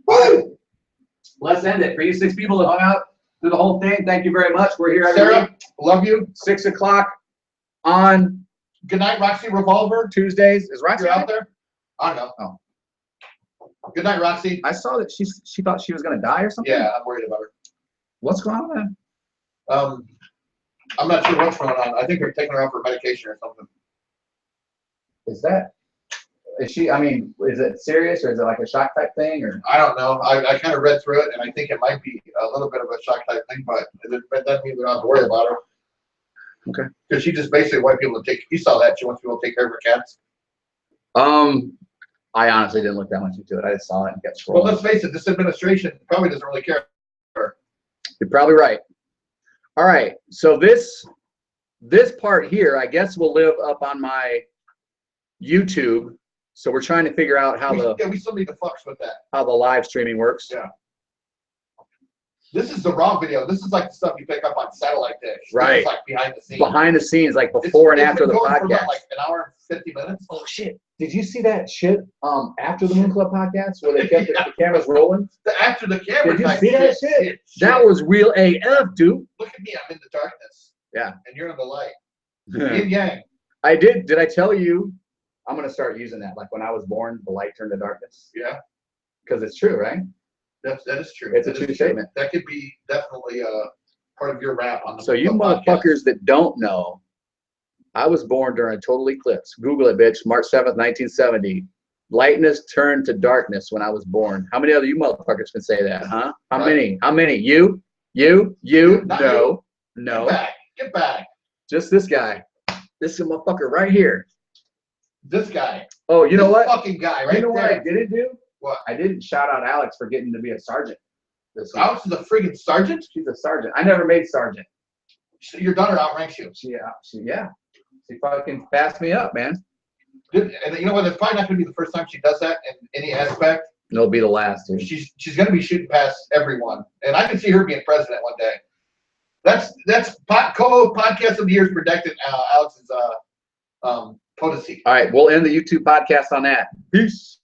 Woo! Let's end it. For you 6 people that hung out through the whole thing, thank you very much. We're here every Sarah, week. love you. 6 o'clock on Good night, Roxy Revolver. Tuesdays. Is Roxy out there? I don't know. Oh. Good night, Roxy. I saw that she thought she was going to die or something. Yeah, I'm worried about her. What's going on with that? I'm not sure what's going on. I think they're taking her out for medication or something. Is it serious or is it like a shock type thing or? I don't know. I kind of read through it and I think it might be a little bit of a shock type thing, but it doesn't mean we don't have to worry about her. Okay. Because she just basically wants people to take, you saw that, she wants people to take care of her cats. I honestly didn't look that much into it. I just saw it and kept scrolling. Well, let's face it, this administration probably doesn't really care. You're probably right. All right. So this part here, I guess, will live up on my YouTube. So we're trying to figure out how we still need to fucks with that. How the live streaming works. Yeah. This is the raw video. This is like the stuff you pick up on satellite dish. Right. It's like behind the scenes. Behind the scenes, like before and after the podcast. For about like an hour and 50 minutes. Oh shit! Did you see that shit? After the Moon Club podcast, where they kept the cameras rolling. After the camera. Did you see that shit? That was real AF, dude. Look at me. I'm in the darkness. Yeah. And you're in the light. Yin yang. I did. Did I tell you I'm gonna start using that. Like when I was born, the light turned to darkness. Yeah, Because it's true, right? that is true. It's a That true is statement. That could be definitely part of your rap on the So you podcast. motherfuckers that don't know, I was born during a total eclipse. Google it, bitch. March 7th, 1970. Lightness turned to darkness when I was born. How many other you motherfuckers can say that, huh? How Right. many? How many? You? Not No. Get No. back. Get back. Just this guy. This motherfucker right here. This guy. Oh, you know This what? fucking guy right You know what I there. didn't do? What? I didn't shout out Alex for getting to be a sergeant. This week. Alex is a friggin' sergeant. She's a sergeant. I never made sergeant. Your daughter outranks you. She fucking passed me up, man. Good. And you know what? It's probably not going to be the first time she does that in any aspect. It'll be the last. Dude. She's going to be shooting past everyone, and I can see her being president one day. That's co-podcast of the year's predicted Alex's potency. All right, we'll end the YouTube podcast on that. Peace.